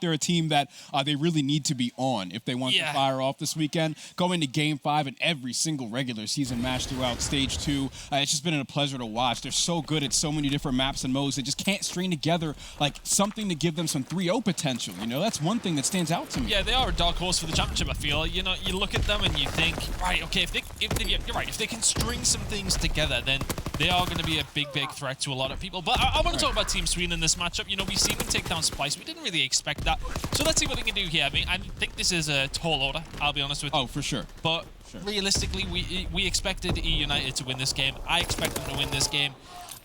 they're a team that they really need to be on if they want to fire off this weekend. Going to Game 5 in every single regular season match throughout Stage 2, it's just been a pleasure to watch. They're so good at so many different maps and modes. They just can't string together like something to give them some 3-0 potential. You know, that's one thing that stands out to me. Yeah, they are a dark horse for the championship, I feel. You know, you look at them and you think, right, okay, if they can string some things together, then they are going to be a big threat to a lot of people. But I want to talk about Team Sween in this matchup. You know, we've seen them take down Splice. We didn't really expect that. So let's see what they can do here. I mean, I think this is a tall order, I'll be honest with you. Oh, for sure. But realistically, we expected eUnited to win this game. I expect them to win this game.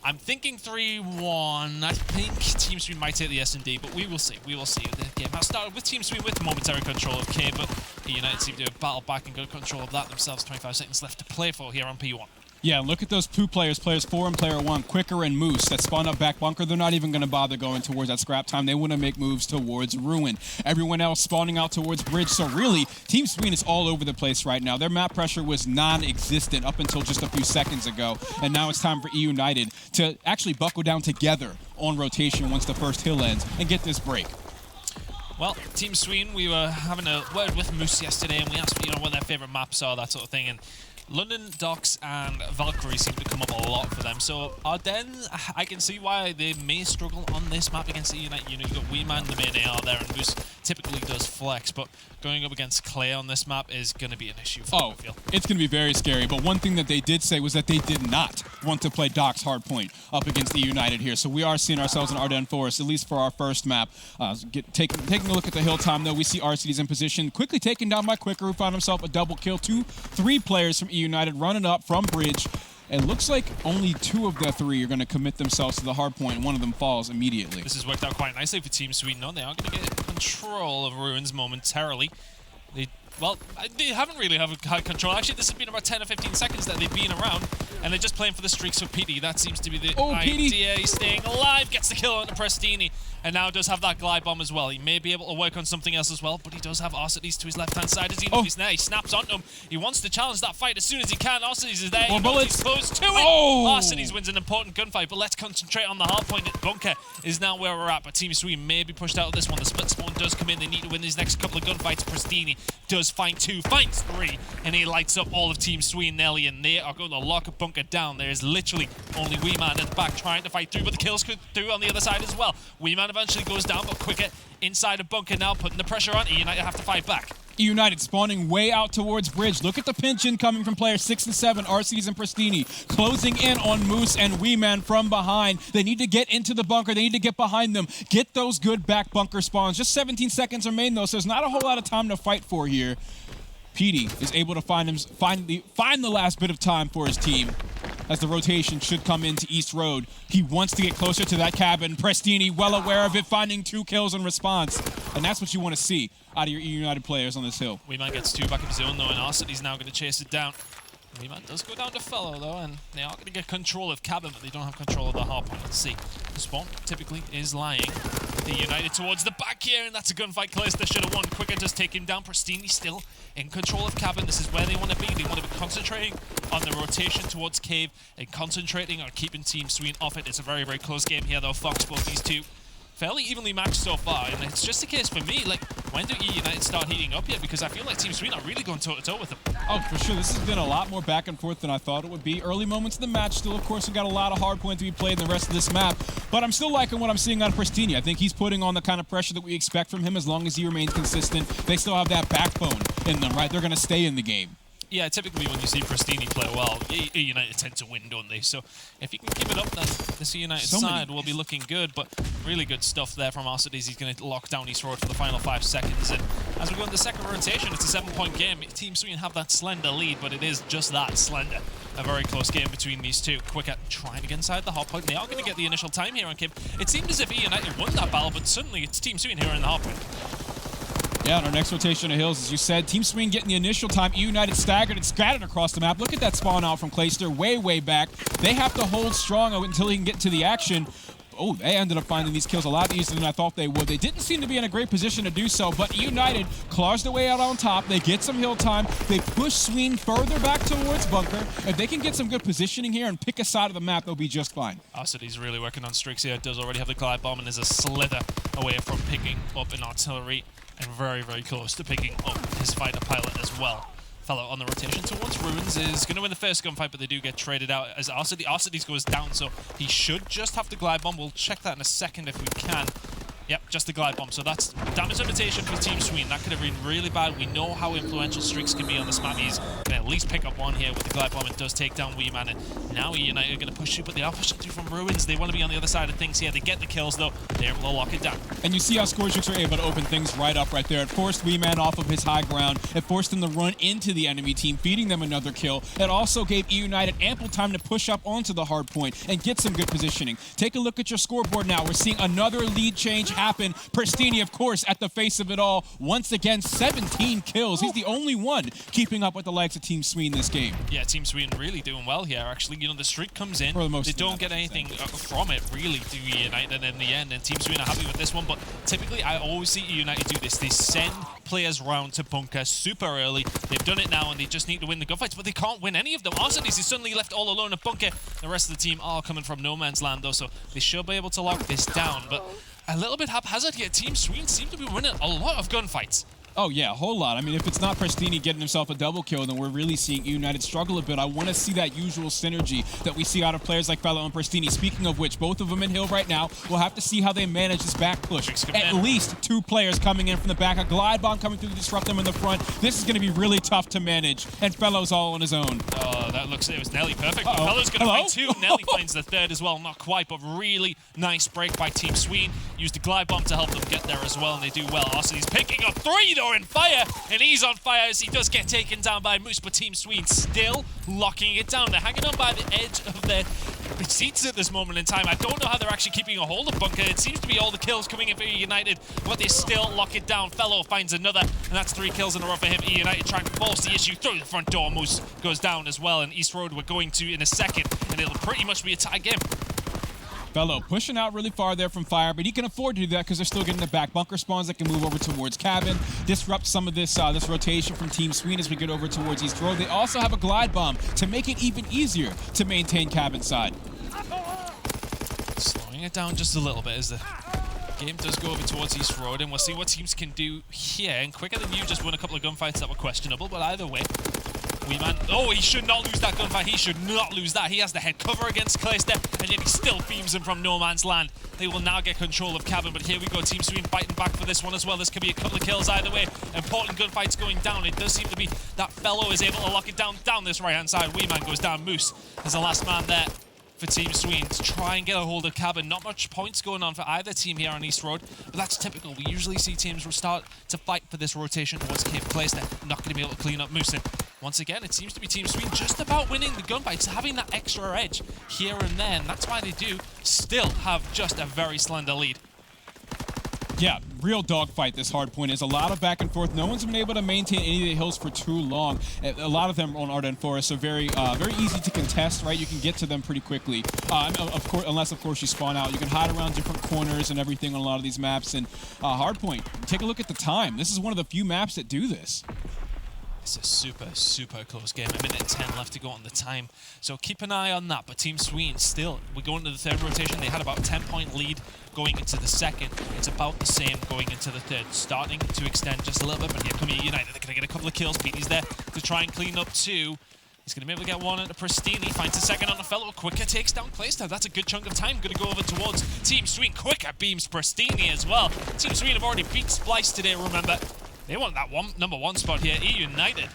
I'm thinking 3-1. I think Team Sween might take the S&D, but we will see. We will see. The game has started with Team Sween with momentary control of K, but eUnited seem to have battled back and got control of that themselves. 25 seconds left to play for here on P1. Yeah, look at those two players, players 4 and player 1, Quicker and Moose, that spawn up back bunker. They're not even going to bother going towards that scrap time. They want to make moves towards Ruin. Everyone else spawning out towards Bridge. So really, Team Sween is all over the place right now. Their map pressure was non-existent up until just a few seconds ago. And now it's time for eUnited to actually buckle down together on rotation once the first hill ends and get this break. Well, Team Sween, we were having a word with Moose yesterday, and we asked, you know, what their favorite maps are, that sort of thing. And London, Docks, and Valkyrie seem to come up a lot for them. So Ardennes, I can see why they may struggle on this map against eUnited. You know, you've got Weeman, the main AR there, and Moose typically does flex, but going up against Clay on this map is going to be an issue for them, I feel. It's going to be very scary, but one thing that they did say was that they did not want to play Doc's Hardpoint up against eUnited here. So we are seeing ourselves in Ardennes Forest, at least for our first map. Taking a look at the hill time, though, we see RCD's in position, quickly taken down by Quicker, who found himself a double kill. 3 players from eUnited running up from Bridge. It looks like only 2 of the 3 are going to commit themselves to the hard point, and one of them falls immediately. This has worked out quite nicely for Team Sween. No, they are going to get control of Ruins momentarily. They haven't really had control. Actually, this has been about 10 or 15 seconds that they've been around, and they're just playing for the streaks for PD. That seems to be the idea. He's staying alive, gets the kill on the Prestini, and now does have that glide bomb as well. He may be able to work on something else as well, but he does have Arcides to his left-hand side. As he knows he's there, he snaps onto him. He wants to challenge that fight as soon as he can. Arcides is there. He knows he's close to it. Arcides wins an important gunfight, but let's concentrate on the hard point. Bunker is now where we're at, but Team Sween may be pushed out of this one. The split spawn does come in. They need to win these next couple of gunfights. Prestini does find 2, finds 3, and he lights up all of Team Sween, Nelly, and they are going to lock a Bunker down. There is literally only Weeman at the back trying to fight through, but the kills come through on the other side as well. Weeman eventually goes down, but Quicker inside a Bunker now, putting the pressure on. eUnited have to fight back. eUnited spawning way out towards Bridge. Look at the pinch in coming from players 6 and 7, RCDs and Prestini, closing in on Moose and Weeman from behind. They need to get into the bunker. They need to get behind them. Get those good back bunker spawns. Just 17 seconds remain, though, so there's not a whole lot of time to fight for here. PD is able to find the last bit of time for his team as the rotation should come into East Road. He wants to get closer to that cabin. Prestini, well aware of it, finding 2 kills in response. And that's what you want to see out of your eUnited players on this hill. Weeman gets 2 back of his own, though, and Arcides now going to chase it down. Weeman does go down to Fellow, though, and they are going to get control of cabin, but they don't have control of the hardpoint. Let's see. The spawn typically is lying. eUnited towards the back here, and that's a gunfight. Calista should have won. Quicker does take him down. Prestini still in control of cabin. This is where they want to be. They want to be concentrating on the rotation towards cave and concentrating on keeping Team Sween off it. It's a very, very close game here, though. Fox, both these 2 fairly evenly matched so far, and it's just a case for me, like, when do eUnited start heating up here? Because I feel like Team Sween are really going toe-to-toe with them. Oh, for sure. This has been a lot more back and forth than I thought it would be. Early moments of the match still, of course, we've got a lot of hard point to be played in the rest of this map, but I'm still liking what I'm seeing on Prestini. I think he's putting on the kind of pressure that we expect from him as long as he remains consistent. They still have that backbone in them, right? They're going to stay in the game. Yeah, typically when you see Prestini play well, eUnited tend to win, don't they? So if you can keep it up, then this eUnited side will be looking good, but really good stuff there from Arcides. He's going to lock down East Road for the final 5 seconds, and as we go into the second rotation, it's a 7-point game. Team Sween have that slender lead, but it is just that slender. A very close game between these 2. Quicker trying to get inside the hard point. They are going to get the initial time here on Kim. It seemed as if eUnited won that battle, but suddenly it's Team Sween here in the hard point. Yeah, on our next rotation of hills, as you said, Team Sween getting the initial time. eUnited staggered and scattered across the map. Look at that spawn out from Clayster way, way back. They have to hold strong until he can get to the action. Oh, they ended up finding these kills a lot easier than I thought they would. They didn't seem to be in a great position to do so, but eUnited claws their way out on top. They get some hill time. They push Sween further back towards bunker. If they can get some good positioning here and pick a side of the map, they'll be just fine. He's really working on streaks here. Does already have the glide bomb and is a slither away from picking up an artillery and very, very close to picking up his fighter pilot as well. Fellow on the rotation towards Ruins is going to win the first gunfight, but they do get traded out as Arcades goes down, so he should just have the glide bomb. We'll check that in a second if we can. Yep, just the glide bomb. So that's damage limitation for Team Sween. That could have been really bad. We know how influential streaks can be on this map. He's going to at least pick up one here with the glide bomb. It does take down Wee Man, and now eUnited are going to push through, but they are pushing through from Ruins. They want to be on the other side of things here. They get the kills, though. They're able to lock it down. And you see how Scorchix are able to open things right up right there. It forced Wee Man off of his high ground. It forced him to run into the enemy team, feeding them another kill. It also gave eUnited ample time to push up onto the hard point and get some good positioning. Take a look at your scoreboard now. We're seeing another lead change happen. Pristini, of course, at the face of it all. Once again, 17 kills. He's the only one keeping up with the likes of Team Sween this game. Yeah, Team Sween really doing well here, actually. You know, the streak comes in. For the most they don't get anything from it, really, to eUnited in the end. And Team Sween are happy with this one. But typically, I always see eUnited do this. They send players round to bunker super early. They've done it now, and they just need to win the gunfights. But they can't win any of them. Arcades is suddenly left all alone at bunker. The rest of the team are coming from no man's land, though. So they should be able to lock this down. But a little bit haphazard here. Team Sween seem to be winning a lot of gunfights. Oh, yeah, a whole lot. I mean, if it's not Pristini getting himself a double kill, then we're really seeing eUnited struggle a bit. I want to see that usual synergy that we see out of players like Fellow and Pristini. Speaking of which, both of them in hill right now. We'll have to see how they manage this back push. At least two players coming in from the back. A glide bomb coming through to disrupt them in the front. This is going to be really tough to manage, and Fellow's all on his own. Oh, that looks, it was Nelly perfect. But Fellow's going to find two. Nelly finds the third as well. Not quite, but really nice break by Team Sween. Used the glide bomb to help them get there as well, and they do well. Arcades picking up three, though, in fire. And he's on fire as he does get taken down by Moose, but Team Sween still locking it down. They're hanging on by the edge of their seats at this moment in time. I don't know how they're actually keeping a hold of bunker. It seems to be all the kills coming in for eUnited, but they still lock it down. Fellow finds another, and that's 3 kills in a row for him. eUnited trying to force the issue through the front door. Moose goes down as well, and East Road we're going to in a second, and it'll pretty much be a tie game. Fellow pushing out really far there from fire, but he can afford to do that because they're still getting the back bunker spawns that can move over towards cabin, disrupt some of this this rotation from Team Sween as we get over towards East Road. They also have a glide bomb to make it even easier to maintain cabin side. Slowing it down just a little bit as the game does go over towards East Road, and we'll see what teams can do here. And Quicker Than You just won a couple of gunfights that were questionable, but either way, Wee Man, oh, he should not lose that gunfight. He should not lose that. He has the head cover against Clayster, and yet he still beams him from no man's land. They will now get control of cabin, but here we go. Team Sween fighting back for this one as well. This could be a couple of kills either way. Important gunfights going down. It does seem to be that Fellow is able to lock it down this right-hand side. Wee Man goes down. Moose is the last man there for Team Sween to try and get a hold of cabin. Not much points going on for either team here on East Road, but that's typical. We usually see teams start to fight for this rotation towards Cave Place. They're not going to be able to clean up Moose. And once again, it seems to be Team Sween just about winning the gunfights, having that extra edge here and there, and that's why they do still have just a very slender lead. Yeah, real dogfight this hard point is. A lot of back and forth. No one's been able to maintain any of the hills for too long. A lot of them on Arden Forest are very easy to contest, right? You can get to them pretty quickly. Of course, unless, of course, you spawn out. You can hide around different corners and everything on a lot of these maps. And Hardpoint, take a look at the time. This is one of the few maps that do this. It's a super, super close game. A minute and 10 left to go on the time. So keep an eye on that. But Team Sween still, we're going to the third rotation. They had about a 10-point lead going into the second. It's about the same going into the third. Starting to eXtend just a little bit, but here come eUnited. They're going to get a couple of kills. Petey's there to try and clean up 2. He's going to be able to get one into Pristini. Finds a second on the Fellow. Quicker takes down Clayster. That's a good chunk of time. Going to go over towards Team Sween. Quicker beams Pristini as well. Team Sween have already beat Splice today, remember. They want that number one spot here. eUnited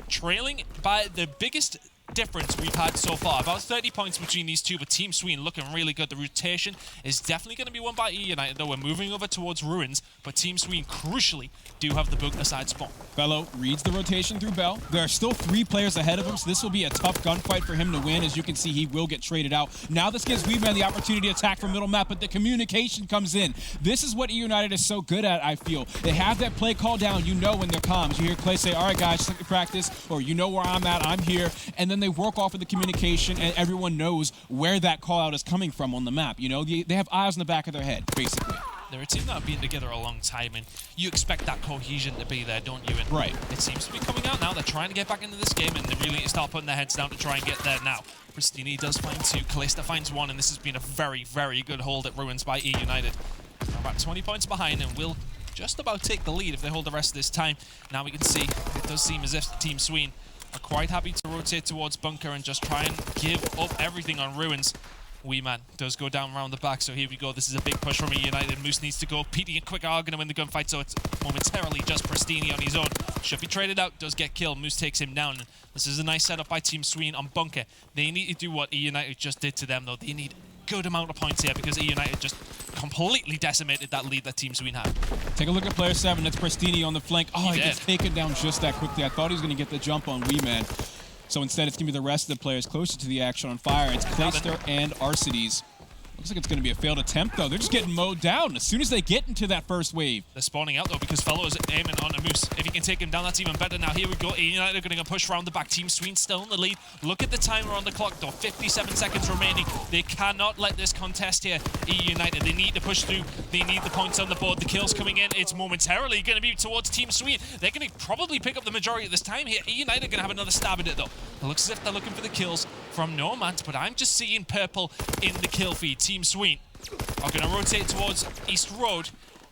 trailing by the biggest difference we've had so far. About 30 points between these two, but Team Sween looking really good. The rotation is definitely going to be won by eUnited, though we're moving over towards Ruins, but Team Sween crucially do have the bunker side spawn. Fellow reads the rotation through Bell. There are still 3 players ahead of him, so this will be a tough gunfight for him to win. As you can see, he will get traded out. Now this gives Wee Man the opportunity to attack from middle map, but the communication comes in. This is what eUnited is so good at, I feel. They have that play call down. You know when they're comms. You hear Clay say, all right, guys, just let me practice, or you know where I'm at, I'm here. And then then they work off of the communication, and everyone knows where that call out is coming from on the map. You know, they have eyes in the back of their head, basically. They're a team that have been together a long time, and you expect that cohesion to be there, don't you? And right. It seems to be coming out now. They're trying to get back into this game, and they really need to start putting their heads down to try and get there now. Pristini does find 2, Kalista finds 1, and this has been a very, very good hold at Ruins by eUnited. They're about 20 points behind, and will just about take the lead if they hold the rest of this time. Now we can see, it does seem as if Team Sween are quite happy to rotate towards Bunker and just try and give up everything on Ruins. Wee Man does go down around the back, so here we go. This is a big push from eUnited. Moose needs to go. Petey and Quick are going to win the gunfight, so it's momentarily just Pristini on his own. Should be traded out, does get killed. Moose takes him down. This is a nice setup by Team Sween on Bunker. They need to do what eUnited just did to them, though. They need a good amount of points here because eUnited just completely decimated that lead that Team Sween had. Take a look at player 7. That's Pristini on the flank. Oh, he gets taken down just that quickly. I thought he was going to get the jump on Wee Man. So instead, it's going to be the rest of the players closer to the action on fire. It's Clayster and Arcides. Looks like it's going to be a failed attempt, though. They're just getting mowed down as soon as they get into that first wave. They're spawning out, though, because Fellow is aiming on a Moose. If he can take him down, that's even better. Now, here we go. eUnited are going to push around the back. Team Sween still in the lead. Look at the timer on the clock, though. 57 seconds remaining. They cannot let this contest here. eUnited, they need to push through. They need the points on the board. The kills coming in. It's momentarily going to be towards Team Sween. They're going to probably pick up the majority of this time here. eUnited are going to have another stab at it, though. It looks as if they're looking for the kills from Nomad, but I'm just seeing purple in the kill feed. Team Sween are going to rotate towards East Road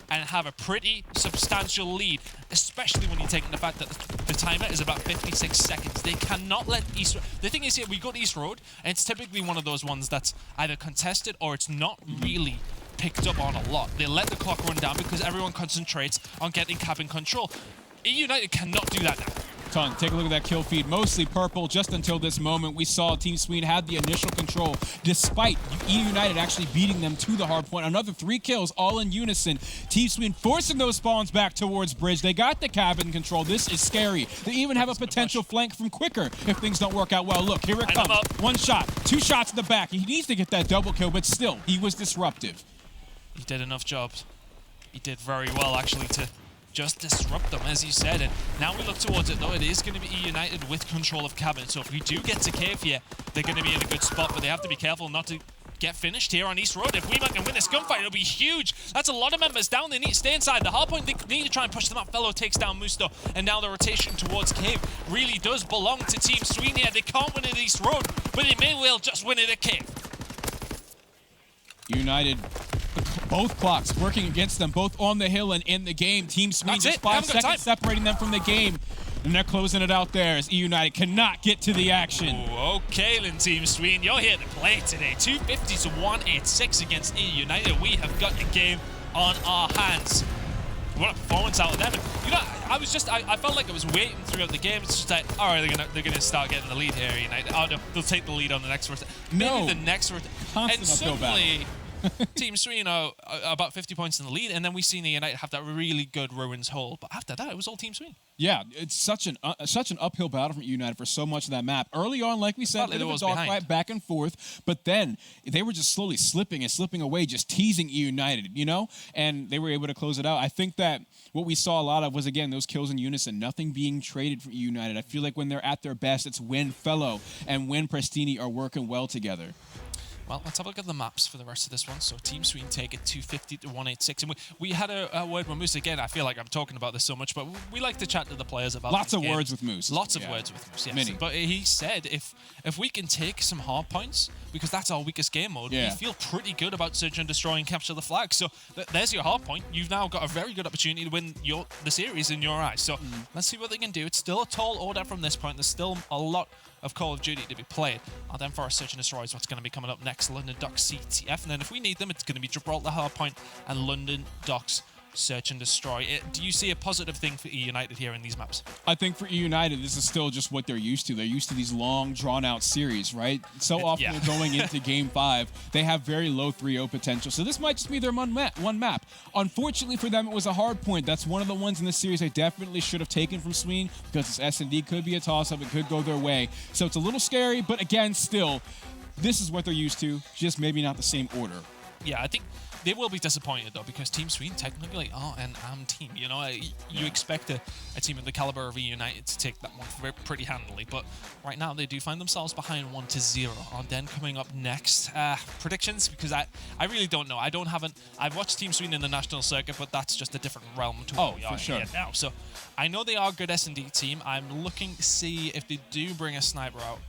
and have a pretty substantial lead, especially when you take in the fact that the timer is about 56 seconds. They cannot let East Road... The thing is here, we go to East Road, and it's typically one of those ones that's either contested or it's not really picked up on a lot. They let the clock run down because everyone concentrates on getting cabin control. eUnited cannot do that now. Take a look at that kill feed. Mostly purple just until this moment. We saw Team Sween had the initial control despite eUnited actually beating them to the hard point. Another 3 kills all in unison. Team Sween forcing those spawns back towards Bridge. They got the cabin control. This is scary. They even have a potential flank from Quicker if things don't work out well. Look, here it comes. 1 shot, 2 shots in the back. He needs to get that double kill, but still, he was disruptive. He did enough jobs. He did very well, actually, to just disrupt them, as you said. And now we look towards it, though. It is going to be eUnited with control of cabin. So if we do get to cave here, they're going to be in a good spot, but they have to be careful not to get finished here on East Road. If Weeman can win this gunfight, it'll be huge. That's a lot of members down. They need to stay inside the hardpoint. They need to try and push them up. Fellow takes down Musto, and now the rotation towards cave really does belong to Team Sween here. They can't win at East Road, but they may well just win it at cave. United, both clocks working against them, both on the hill and in the game. Team Sween just 5 seconds separating them from the game. And they're closing it out there as eUnited cannot get to the action. Ooh, okay, then Team Sween, you're here to play today. 250 to 186 against eUnited. We have got a game on our hands. What a performance out of them. And, you know, I felt like I was waiting throughout the game. It's just like, all right, they're gonna start getting the lead here, United. Oh, no, they'll take the lead on the next rotation. Maybe the next rotation. And suddenly, Team Sween are about 50 points in the lead, and then we seen the United have that really good Ruins hold. But after that, it was all Team Sween. Yeah, it's such an uphill battle from United for so much of that map. Early on, like we said, it was a dogfight back and forth, but then they were just slowly slipping away, just teasing United, you know? And they were able to close it out. I think that what we saw a lot of was, again, those kills in unison, nothing being traded for United. I feel like when they're at their best, it's when Fellow and when Pristini are working well together. Well, let's have a look at the maps for the rest of this one. So Team Sween take it 250 to 186. And we had a word with Moose. Again, I feel like I'm talking about this so much, but we like to chat to the players about Lots of words with Moose. Lots of words with Moose, yes. Many. But he said if we can take some hard points, because that's our weakest game mode, we feel pretty good about search and destroy and capture the flag. So there's your hard point. You've now got a very good opportunity to win the series in your eyes. So let's see what they can do. It's still a tall order from this point. There's still a lot of Call of Duty to be played. And then for our search and destroy is what's going to be coming up next. London Docks CTF. And then if we need them, it's going to be Gibraltar Hardpoint and London Docks Search and Destroy. Do you see a positive thing for eUnited here in these maps? I think for eUnited, this is still just what they're used to. They're used to these long, drawn-out series, right? So often they're going into Game 5. They have very low 3-0 potential, so this might just be their one map. Unfortunately for them, it was a hard point. That's one of the ones in this series they definitely should have taken from Sween because this S&D could be a toss-up. It could go their way. So it's a little scary, but again, still, this is what they're used to, just maybe not the same order. Yeah, I think They will be disappointed though, because Team Sween technically are an AM team. You know, you expect a team of the caliber of eUnited to take that one pretty handily, but right now they do find themselves behind 1-0. Arden coming up next. Predictions, because I really don't know. I've watched Team Sween in the national circuit, but that's just a different realm to what we are here now. So I know they are a good S&D team. I'm looking to see if they do bring a sniper out.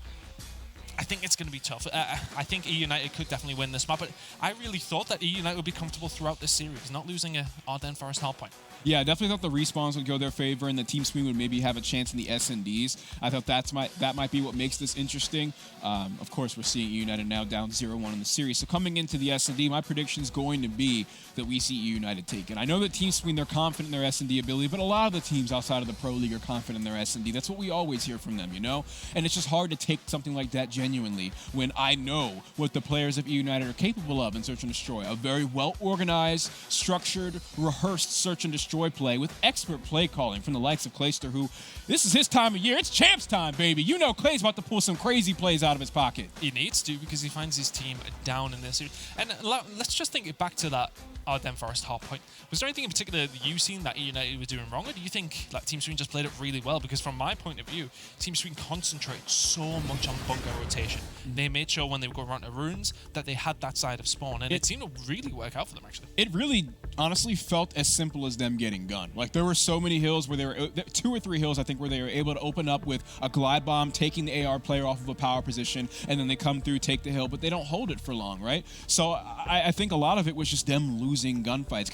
I think it's going to be tough. I think eUnited could definitely win this map, but I really thought that eUnited would be comfortable throughout this series, not losing a Arden Forest Hardpoint. Yeah, I definitely thought the respawns would go their favor and the Team Sween would maybe have a chance in the S&Ds. I thought that might be what makes this interesting. Of course, we're seeing eUnited now down 0-1 in the series. So coming into the S&D, my prediction is going to be that we see eUnited take it. I know that Team Sween, they're confident in their S&D ability, but a lot of the teams outside of the Pro League are confident in their S&D. That's what we always hear from them, you know? And it's just hard to take something like that genuinely when I know what the players of eUnited are capable of in Search and Destroy. A very well-organized, structured, rehearsed Search and Destroy play with expert play calling from the likes of Clayster, who, this is his time of year. It's Champs time, baby. You know Clay's about to pull some crazy plays out of his pocket. He needs to, because he finds his team down in this series. And let's just think back to that Arden Forest Hardpoint. Was there anything in particular that you've seen that eUnited was doing wrong, or do you think like Team Sween just played it really well? Because from my point of view, Team Sween concentrated so much on bunker rotation. They made sure when they would go around to runes that they had that side of spawn, and it seemed to really work out for them, actually. It really honestly felt as simple as them getting gunned. Like, there were so many hills where they were, 2 or 3 hills, I think, where they were able to open up with a glide bomb, taking the AR player off of a power position, and then they come through, take the hill, but they don't hold it for long, right? So I think a lot of it was just them losing gunfights,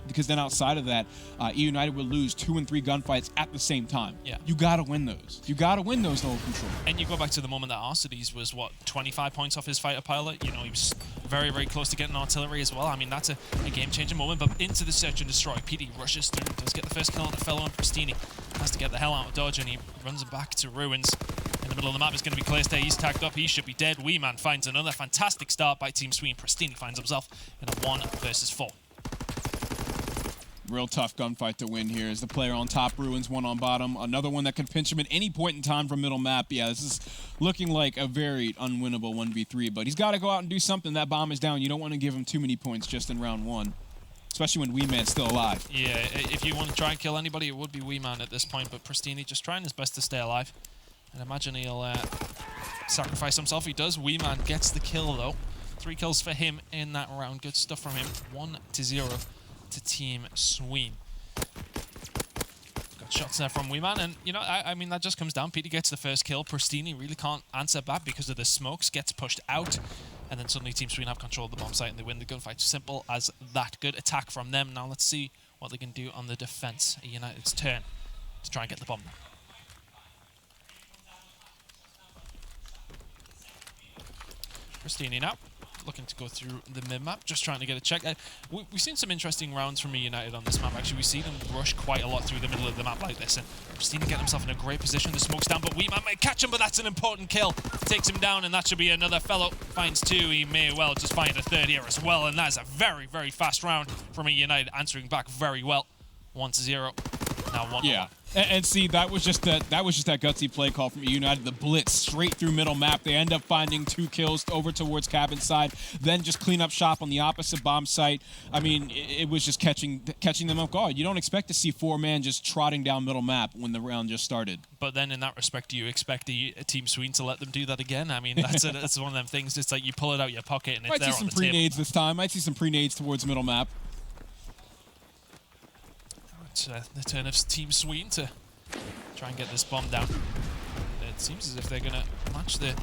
because then outside of that, eUnited would lose 2 and 3 gunfights at the same time. Yeah. You gotta win those. You gotta win those to hold control. And you go back to the moment that Arcides was, what, 25 points off his fighter pilot? You know, he was very, very close to getting artillery as well. I mean, that's a game-changing moment, but into the Search and Destroy. PD rushes through, does get the first kill on the fellow on Pristini. Has to get the hell out of dodge, and he runs back to ruins. In the middle of the map is going to be Clayster. He's tagged up. He should be dead. Weeman finds another fantastic start by Team Sween. Pristini finds himself in a 1 versus 4. Real tough gunfight to win here. Is the player on top, ruins, 1 on bottom. Another one that can pinch him at any point in time from middle map. Yeah, this is looking like a very unwinnable 1v3, but he's got to go out and do something. That bomb is down. You don't want to give him too many points just in round 1, especially when Weeman's still alive. Yeah, if you want to try and kill anybody, it would be Weeman at this point, but Pristini just trying his best to stay alive. And imagine he'll sacrifice himself. He does. Weeman gets the kill, though. 3 kills for him in that round. Good stuff from him. 1-0 to Team Sween. Got shots there from Weeman, and you know, I mean, that just comes down. Petey gets the first kill. Pristini really can't answer back because of the smokes. Gets pushed out, and then suddenly Team Sween have control of the bomb site and they win the gunfight. Simple as that. Good attack from them. Now let's see what they can do on the defense. eUnited's turn to try and get the bomb. Pristini now, looking to go through the mid-map, just trying to get a check. We've seen some interesting rounds from eUnited on this map, actually. We see them rush quite a lot through the middle of the map like this, and Pristini getting himself in a great position. The smoke's down, but Weeman might catch him, but that's an important kill. Takes him down, and that should be another fellow. Finds 2, he may well just find a 3rd here as well, and that's a very, very fast round from eUnited, answering back very well. 1-0, now 1-1. Yeah. And see, that was just that gutsy play call from eUnited. The blitz straight through middle map. They end up finding 2 kills over towards cabin side. Then just clean up shop on the opposite bomb site. I mean, it was just catching them off guard. You don't expect to see 4-man just trotting down middle map when the round just started. But then in that respect, do you expect a Team Sween to let them do that again? I mean, that's one of them things. It's like you pull it out your pocket and it's there on the table. Might see some pre-nades this time. Might see some pre-nades towards middle map. The turn of Team Sween to try and get this bomb down. It seems as if they're going to match the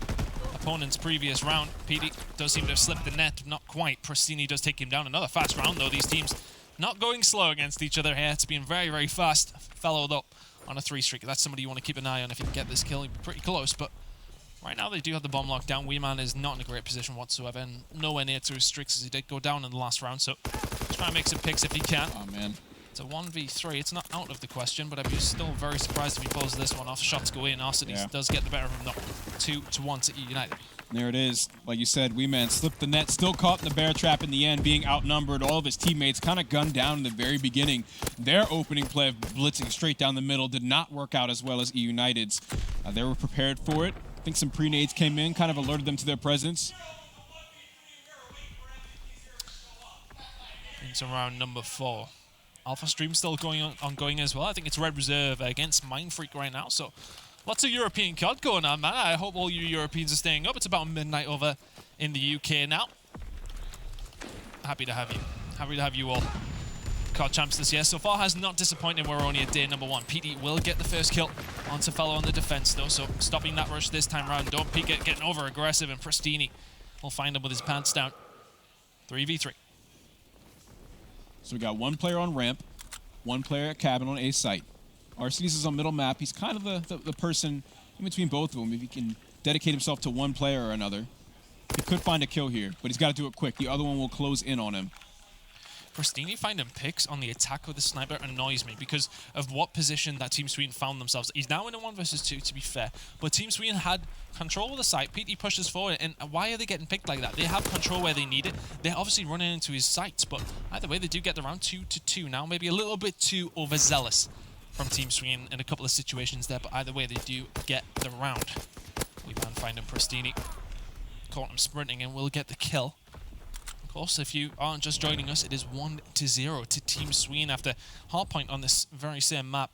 opponent's previous round. PD does seem to have slipped the net, not quite. Pristini does take him down. Another fast round, though. These teams not going slow against each other here. It's been very, very fast. Followed up on a 3 streak. That's somebody you want to keep an eye on. If you can get this kill, he'd be pretty close. But right now, they do have the bomb locked down. Weeman is not in a great position whatsoever, and nowhere near to his streaks as he did go down in the last round. So try and make some picks if he can. Oh, man. It's a 1v3. It's not out of the question, but I'd be still very surprised if he pulls this one off. Shots go in. Arcides does get the better of him, though. 2-1 to eUnited. There it is. Like you said, Weeman slipped the net, still caught in the bear trap in the end, being outnumbered. All of his teammates kind of gunned down in the very beginning. Their opening play of blitzing straight down the middle did not work out as well as eUnited's. They were prepared for it. I think some pre-nades came in, kind of alerted them to their presence. into round number 4. Alpha Stream still ongoing as well. I think it's Red Reserve against Mind Freak right now. So lots of European COD going on, man. I hope all you Europeans are staying up. It's about midnight over in the UK now. Happy to have you. Happy to have you all. COD Champs this year so far has not disappointed. We're only at day number 1. PD will get the first kill onto Fellow on the defense though, so stopping that rush this time around. Don't peek it, getting over aggressive, and Pristini will find him with his pants down. 3v3. So we got one player on ramp, one player at cabin on A site. Arcedes is on middle map. He's kind of the person in between both of them. If he can dedicate himself to one player or another, he could find a kill here, but he's got to do it quick. The other one will close in on him. Pristini finding picks on the attack with the sniper annoys me because of what position that Team Sween found themselves. He's now in a 1 versus 2, to be fair, but Team Sween had control of the site. PT pushes forward, and why are they getting picked like that? They have control where they need it. They're obviously running into his sights, but either way, they do get the round 2-2 now. Maybe a little bit too overzealous from Team Sween in a couple of situations there, but either way, they do get the round. We man finding Pristini. Caught him sprinting and will get the kill. Of course, if you aren't just joining us, it is 1-0 to Team Sween after Hardpoint on this very same map.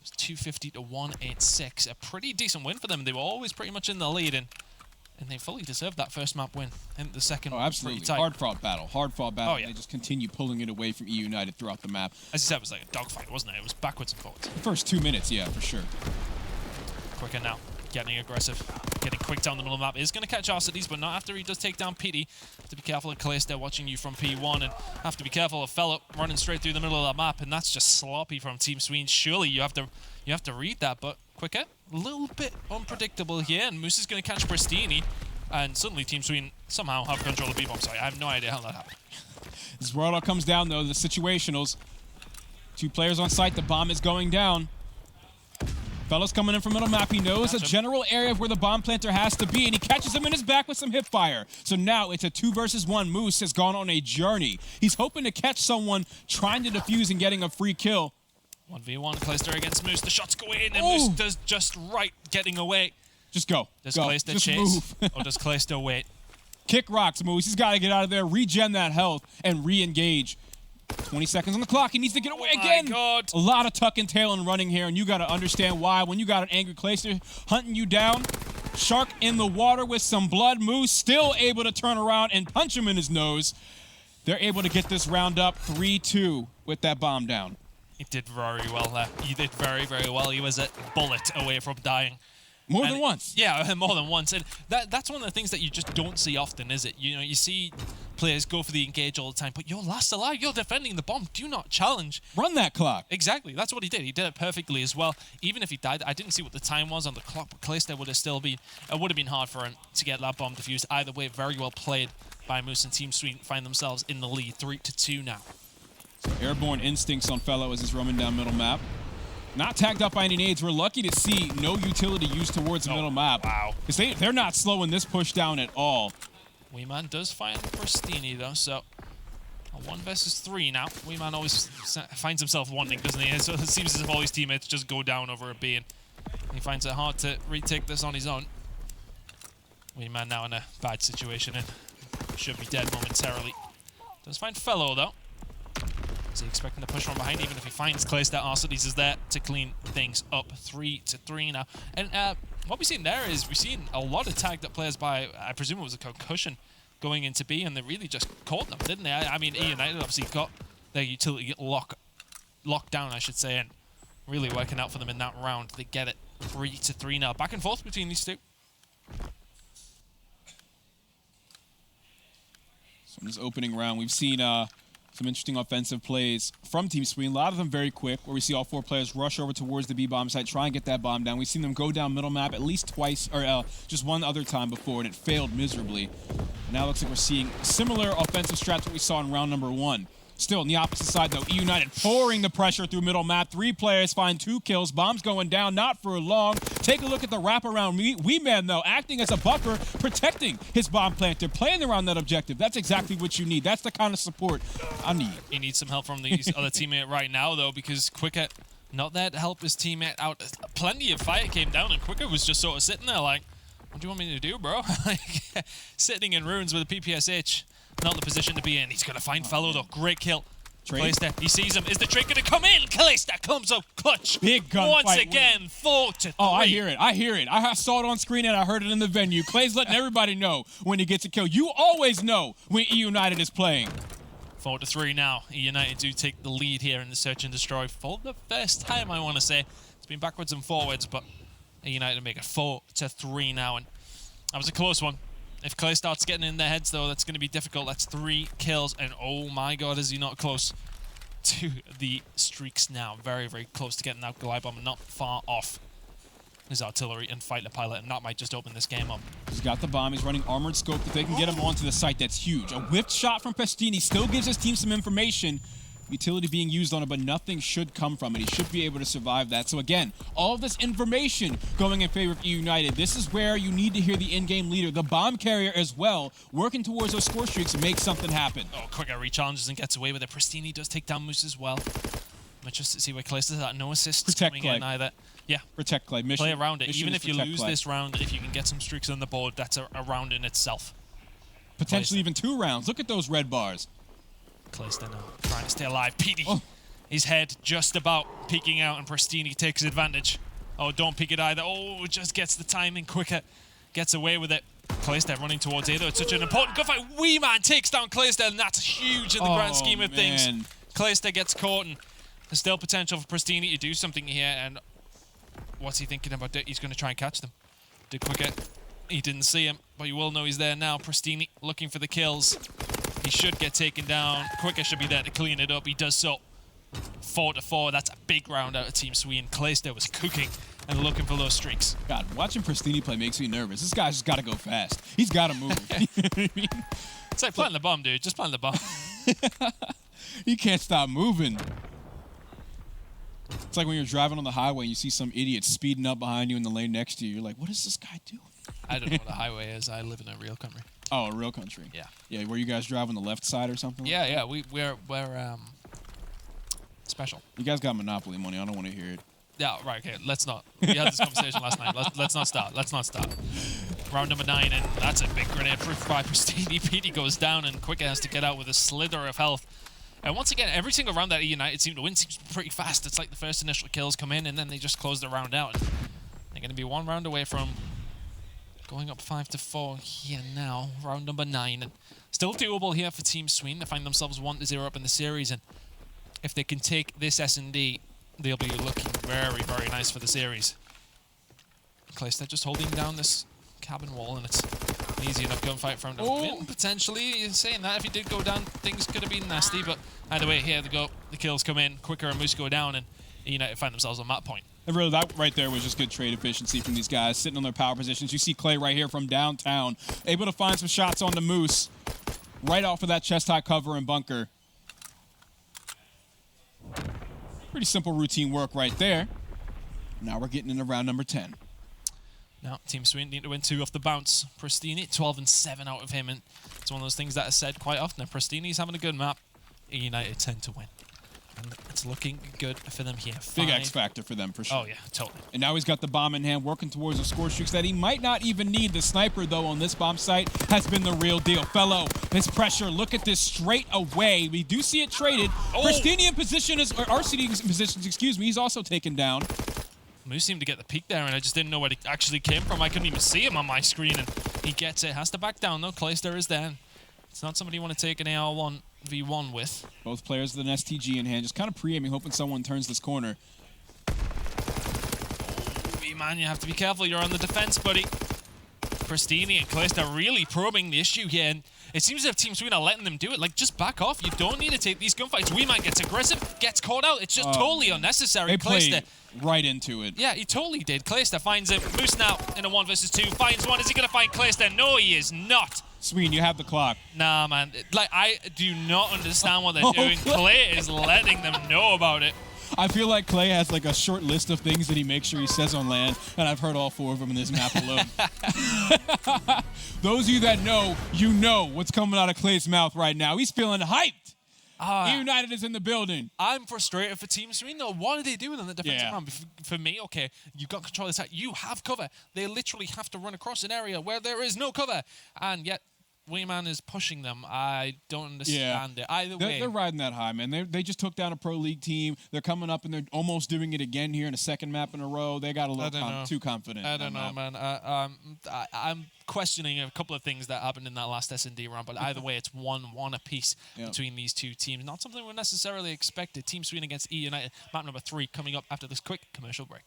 It's 250 to 186. A pretty decent win for them. They were always pretty much in the lead, and they fully deserved that first map win. And the second one, absolutely. Hard-fought battle. Oh, yeah. They just continue pulling it away from eUnited throughout the map. As you said, it was like a dogfight, wasn't it? It was backwards and forwards. The first 2 minutes, yeah, for sure. Quicker now. Getting aggressive, getting quick down the middle of the map. Is going to catch Arcedes, but not after he does take down PD. Have to be careful of Callisto watching you from P1, and have to be careful of Fellow running straight through the middle of the map, and that's just sloppy from Team Sween. Surely you have to read that, but quicker, a little bit unpredictable here, and Moose is going to catch Pristini, and suddenly Team Sween somehow have control of B-bomb. Sorry, I have no idea how that happened. This is where it all comes down, though, the situationals. 2 players on site, the bomb is going down. Fellow's coming in from middle map. He knows a general area of where the bomb planter has to be, and he catches him in his back with some hip fire. So now it's a 2 versus 1. Moose has gone on a journey. He's hoping to catch someone trying to defuse and getting a free kill. 1v1, Callisto against Moose. The shots go in, and Moose does just right getting away. Just go. Does Callisto chase, or does Callisto wait? Kick rocks, Moose. He's got to get out of there, regen that health, and re-engage. 20 seconds on the clock. He needs to get away again. God. A lot of tuck and tail and running here, and you got to understand why. When you got an angry Callisto hunting you down, shark in the water with some blood, Moose still able to turn around and punch him in his nose. They're able to get this round up 3-2 with that bomb down. He did very well there. He did very, very well. He was a bullet away from dying. More than once. Yeah, more than once. And that's one of the things that you just don't see often, is it? You know, you see players go for the engage all the time, but you're last alive. You're defending the bomb. Do not challenge. Run that clock. Exactly. That's what he did. He did it perfectly as well. Even if he died, I didn't see what the time was on the clock, but Callisto would have still been, it would have been hard for him to get that bomb defused. Either way, very well played by Moose, and Team Sween find themselves in the lead, 3-2 now. So airborne instincts on Fellow as he's roaming down middle map. Not tagged up by any nades. We're lucky to see no utility used towards the middle map. Wow. Because they're not slowing this push down at all. Weeman does find Pristini, though, so a 1 versus 3 now. Weeman always finds himself wanting, doesn't he? So it seems as if all his teammates just go down over a B, and he finds it hard to retake this on his own. Weeman now in a bad situation and should be dead momentarily. Does find Fellow, though. Is he expecting to push from behind? Even if he finds Callisto, Arcedes is there to clean things up. 3-3 now. And what we've seen there is we've seen a lot of tagged up players by, I presume it was a concussion going into B, and they really just caught them, didn't they? I mean, eUnited obviously got their utility locked down, I should say, and really working out for them in that round. They get it 3-3 now. Back and forth between these two. So in this opening round, we've seen some interesting offensive plays from Team Sween. A lot of them very quick, where we see all 4 players rush over towards the B-bomb site, try and get that bomb down. We've seen them go down middle map at least twice, or just one other time before, and it failed miserably. And now it looks like we're seeing similar offensive strats to what we saw in round number 1. Still on the opposite side, though, eUnited pouring the pressure through middle map. 3 players find 2 kills. Bombs going down, not for long. Take a look at the wraparound. Weeman, though, acting as a buffer, protecting his bomb planter, playing around that objective. That's exactly what you need. That's the kind of support I need. He needs some help from the other teammate right now, though, because Quicker not there to help his teammate out. Plenty of fire came down, and Quicker was just sort of sitting there like, what do you want me to do, bro? Like, sitting in ruins with a PPSH. not the position to be in. He's going to find Fellow, though. Great kill. Trade. Kalista, he sees him. Is the trade going to come in? Kalista comes up clutch. Big gun Once fight again, 4-3. Oh, I hear it. I hear it. I saw it on screen and I heard it in the venue. Clay's letting everybody know when he gets a kill. You always know when eUnited is playing. 4-3 now. eUnited do take the lead here in the search and destroy for the first time, I want to say. It's been backwards and forwards, but eUnited make it 4-3 now, and that was a close one. If Clay starts getting in their heads, though, that's going to be difficult. That's 3 kills, and oh my god, is he not close to the streaks now. Very, very close to getting that Glide Bomb, not far off his artillery and fighter pilot, and that might just open this game up. He's got the bomb. He's running armored scope. If they can get him onto the site, that's huge. A whiffed shot from Prestini still gives his team some information. Utility being used on it, but nothing should come from it. He should be able to survive that. So again, all of this information going in favor of eUnited. This is where you need to hear the in-game leader, the bomb carrier as well, working towards those score streaks and make something happen. Oh, Quicker rechallenges and gets away with it. Prestini does take down Moose as well. But just to see where Clay's at, no assists Protect coming in either. Yeah. Protect Clay. Mission, play around it. Even is if you protect lose Clay. this round, if you can get some streaks on the board, that's a round in itself. Potentially even 2 rounds. Look at those red bars. Clay's now trying to stay alive. PD. Oh. His head just about peeking out, and Prestini takes advantage. Oh, don't peek it either. Oh, just gets the timing quicker. Gets away with it. Clayster running towards A, though. It's such an important gunfight. Wee Man takes down Clayster, and that's huge in the grand scheme of things. Clayster gets caught, and there's still potential for Prestini to do something here. And what's he thinking about? He's going to try and catch them. Did Quicker. He didn't see him, but you will know he's there now. Prestini looking for the kills. He should get taken down. Quicker should be there to clean it up. He does so. 4-4. That's a big round out of Team Sween. Clayster was cooking and looking for those streaks. God, watching Prestini play makes me nervous. This guy's just got to go fast. He's got to move. You know what I mean? It's like planting the bomb, dude. Just plant the bomb. He can't stop moving. It's like when you're driving on the highway and you see some idiot speeding up behind you in the lane next to you. You're like, what is this guy doing? I don't know what a highway is. I live in a real country. Oh, a real country. Yeah. Yeah, where you guys drive on the left side or something? Yeah, yeah. We're special. You guys got Monopoly money. I don't want to hear it. Yeah, right. Okay, let's not. We had this conversation last night. Let's not start. Let's not start. Round number 9, and that's a big grenade proof by Prestini. PD goes down, and Quicker has to get out with a slither of health. And once again, every single round that eUnited seem to win seems pretty fast. It's like the first initial kills come in, and then they just close the round out. And they're going to be 1 round away from going up 5-4 here now. Round number 9, and still doable here for Team Sween. They find themselves 1-0 up in the series, and if they can take this S&D, they'll be looking very, very nice for the series. Clayster just holding down this cabin wall, and it's an easy enough gunfight for him to win, potentially. You're saying that if he did go down, things could have been nasty, but either way, here they go. The kills come in, Quicker and Moose go down, and United find themselves on that point. And really, that right there was just good trade efficiency from these guys, sitting on their power positions. You see Clay right here from downtown, able to find some shots on the Moose, right off of that chest-high cover and bunker. Pretty simple routine work right there. Now we're getting into round number 10. Now, Team Sween need to win 2 off the bounce. Prestini, 12-7 out of him, and it's one of those things that is said quite often. If Prestini's having a good map, United tend to win. And it's looking good for them here. Big X factor for them, for sure. Oh, yeah, totally. And now he's got the bomb in hand, working towards the score streaks that he might not even need. The sniper, though, on this bomb site has been the real deal. Fellow, his pressure, look at this straight away. We do see it traded. Oh. Prestini in position, or RCD in positions, excuse me, he's also taken down. Moose seemed to get the peek there, and I just didn't know where it actually came from. I couldn't even see him on my screen, and he gets it. Has to back down, though. Clayster is there. It's not somebody you want to take an AR-1v1 with. Both players with an STG in hand, just kind of pre-aiming, hoping someone turns this corner. Oh, man, you have to be careful. You're on the defense, buddy. Prestini and Clayster really probing the issue here, and it seems as if Team Sween are letting them do it. Like, just back off. You don't need to take these gunfights. Weeman gets aggressive, gets caught out. It's just totally unnecessary. They played right into it. Yeah, he totally did. Clayster finds him. Moose now in a 1-2. Finds one. Is he going to find Clayster? No, he is not. Sween, you have the clock. Nah, man. Like, I do not understand what they're doing. Clay is letting them know about it. I feel like Clay has like a short list of things that he makes sure he says on land, and I've heard all 4 of them in this map alone. Those of you that know, you know what's coming out of Clay's mouth right now. He's feeling hyped. eUnited is in the building. I'm frustrated for Team Sween, though. What are they doing in the defensive round? For me, okay, you've got control of this side. You have cover. They literally have to run across an area where there is no cover. And yet, Wayman is pushing them. I don't understand it. Either way. They're riding that high, man. They just took down a Pro League team. They're coming up, and they're almost doing it again here in a second map in a row. They got a little too confident. I don't know, man. I'm questioning a couple of things that happened in that last S&D round, but either way, it's 1-1 apiece between these two teams. Not something we necessarily expected. Team Sween against eUnited, map number 3, coming up after this quick commercial break.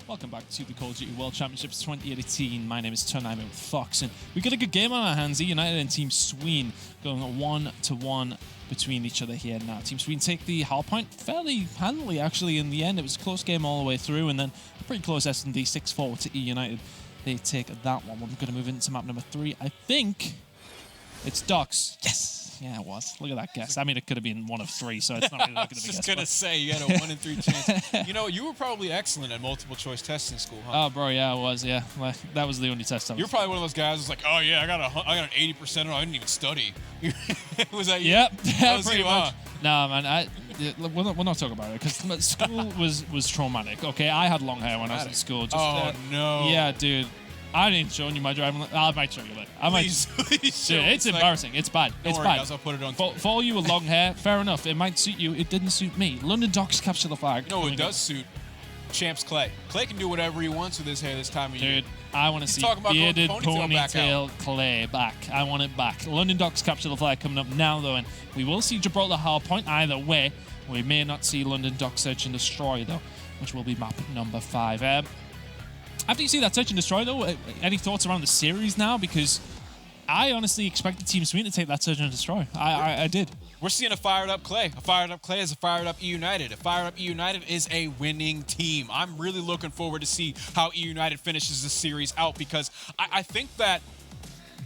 Welcome back to the Call of Duty World Championships 2018. My name is Tun. I'm with Fox, and we've got a good game on our hands. eUnited and Team Sween going 1-1 between each other here now. Team Sween take the Hardpoint fairly handily, actually, in the end. It was a close game all the way through, and then a pretty close S&D 6-4 to eUnited. They take that one. We're going to move into map number 3. I think It's Ducks. Yes. Yeah, it was. Look at that guess. I mean, it could have been one of three, so it's not really looking to be I was just guessed. gonna say you had a 1 in 3 chance. You know, you were probably excellent at multiple choice tests in school, huh? Oh, bro, yeah, I was. Yeah, well, that was the only test I was. You're probably one of those guys who's like, oh yeah, I got an 80%. I didn't even study. Was that you? Yep, That was pretty you, much. huh? Nah, man, we're not talking about it because school was traumatic. Okay, I had long hair when I was at school. Just, Oh no. Yeah, dude. I didn't show you my driving. I might show you later. Please show. Dude, it's embarrassing. It's bad. Don't It's worry, bad. guys. I'll put it on. For all you with long hair, fair enough. It might suit you. It didn't suit me. London Docks capture the flag. No, it does suit Champs Clay. Clay can do whatever he wants with his hair this time of year. Dude, I want to see talking about going bearded ponytail back ponytail Clay back. I want it back. London Docks capture the flag coming up now, though, and we will see Gibraltar Hardpoint either way. We may not see London Docks Search and Destroy, though, which will be map number 5. After you see that Search and Destroy, though, any thoughts around the series now? Because I honestly expected Team Sween to take that Search and Destroy. I did. We're seeing a fired up Clay. A fired up Clay is a fired up eUnited. A fired up eUnited is a winning team. I'm really looking forward to see how eUnited finishes this series out because I think that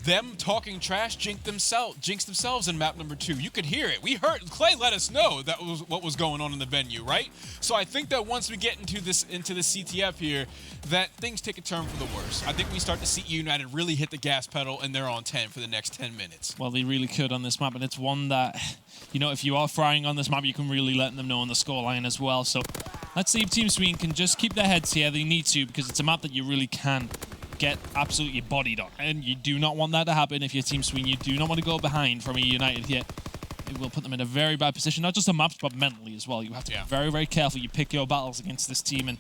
them talking trash jinxed themselves in map number 2. You could hear it. We heard Clay let us know that was what was going on in the venue, right? So I think that once we get into the CTF here, that things take a turn for the worse. I think we start to see eUnited really hit the gas pedal and they're on 10 for the next 10 minutes. Well, they really could on this map, and it's one that, you know, if you are frying on this map, you can really let them know on the scoreline as well. So let's see if Team Sween can just keep their heads here. They need to, because it's a map that you really can get absolutely bodied on, and you do not want that to happen if you're Team Sween. You do not want to go behind from eUnited here. It will put them in a very bad position, not just on maps, but mentally as well. You have to be very, very careful. You pick your battles against this team, and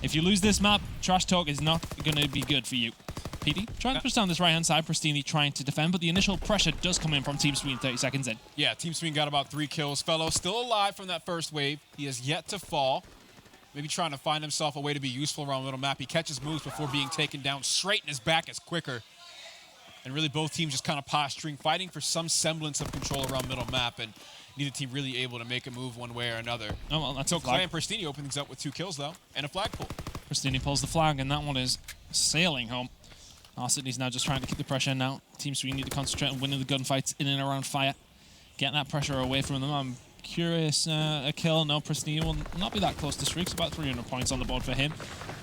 if you lose this map, trash talk is not going to be good for you. PD trying to push down this right-hand side. Pristini trying to defend, but the initial pressure does come in from Team Sween 30 seconds in. Yeah, Team Sween got about 3 kills. Fellow still alive from that first wave. He has yet to fall. Maybe trying to find himself a way to be useful around middle map. He catches moves before being taken down. Straight in his back is quicker. And really both teams just kind of posturing, fighting for some semblance of control around middle map. And neither team really able to make a move one way or another. Oh, well, that's so Clay and Pristini open things up with 2 kills, though, and a flag pull. Pristini pulls the flag, and that one is sailing home. Sydney's now just trying to keep the pressure in now. Team Sween need to concentrate on winning the gunfights in and around fire. Getting that pressure away from them. I'm curious, a kill. No, Pristini will not be that close to streaks. About 300 points on the board for him.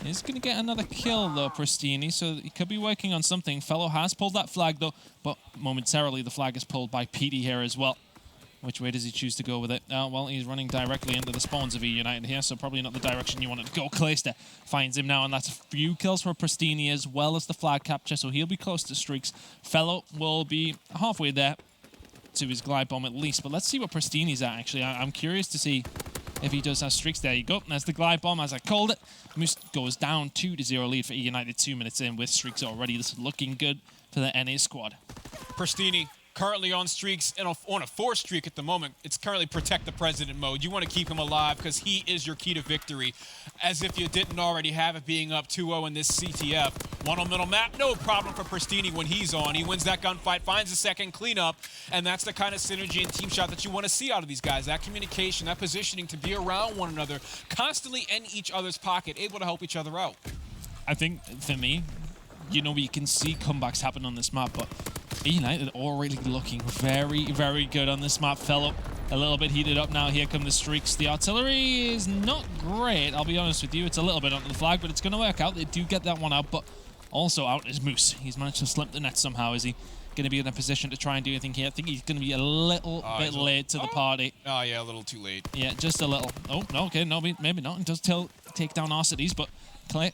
He's going to get another kill, though, Pristini, so he could be working on something. Fellow has pulled that flag, though, but momentarily the flag is pulled by PD here as well. Which way does he choose to go with it? Well, he's running directly into the spawns of eUnited here, so probably not the direction you wanted to go. Clayster finds him now, and that's a few kills for Pristini as well as the flag capture, so he'll be close to streaks. Fellow will be halfway there to his glide bomb at least, but let's see what Pristini's at, actually. I'm curious to see if he does have streaks. There you go. There's the glide bomb, as I called it. Moose goes down 2-0 lead for eUnited 2 minutes in with streaks already. This is looking good for the NA squad. Pristini currently on streaks and on a 4 streak at the moment. It's currently protect the president mode. You want to keep him alive because he is your key to victory. As if you didn't already have it, being up 2-0 in this CTF. One on middle map, no problem for Pristini when he's on. He wins that gunfight, finds a second cleanup, and that's the kind of synergy and team shot that you want to see out of these guys. That communication, that positioning to be around one another, constantly in each other's pocket, able to help each other out. I think, for me, you know, we can see comebacks happen on this map, but eUnited already looking very, very good on this map. Fellow a little bit heated up now. Here come the streaks. The artillery is not great, I'll be honest with you. It's a little bit under the flag, but it's going to work out. They do get that one out, but also out is Moose. He's managed to slip the net somehow. Is he going to be in a position to try and do anything here? I think he's going to be a little bit late to the party. Oh, yeah, a little too late. Yeah, just a little. Oh, no, okay, no, maybe not. He does take down Arcides, but Clay...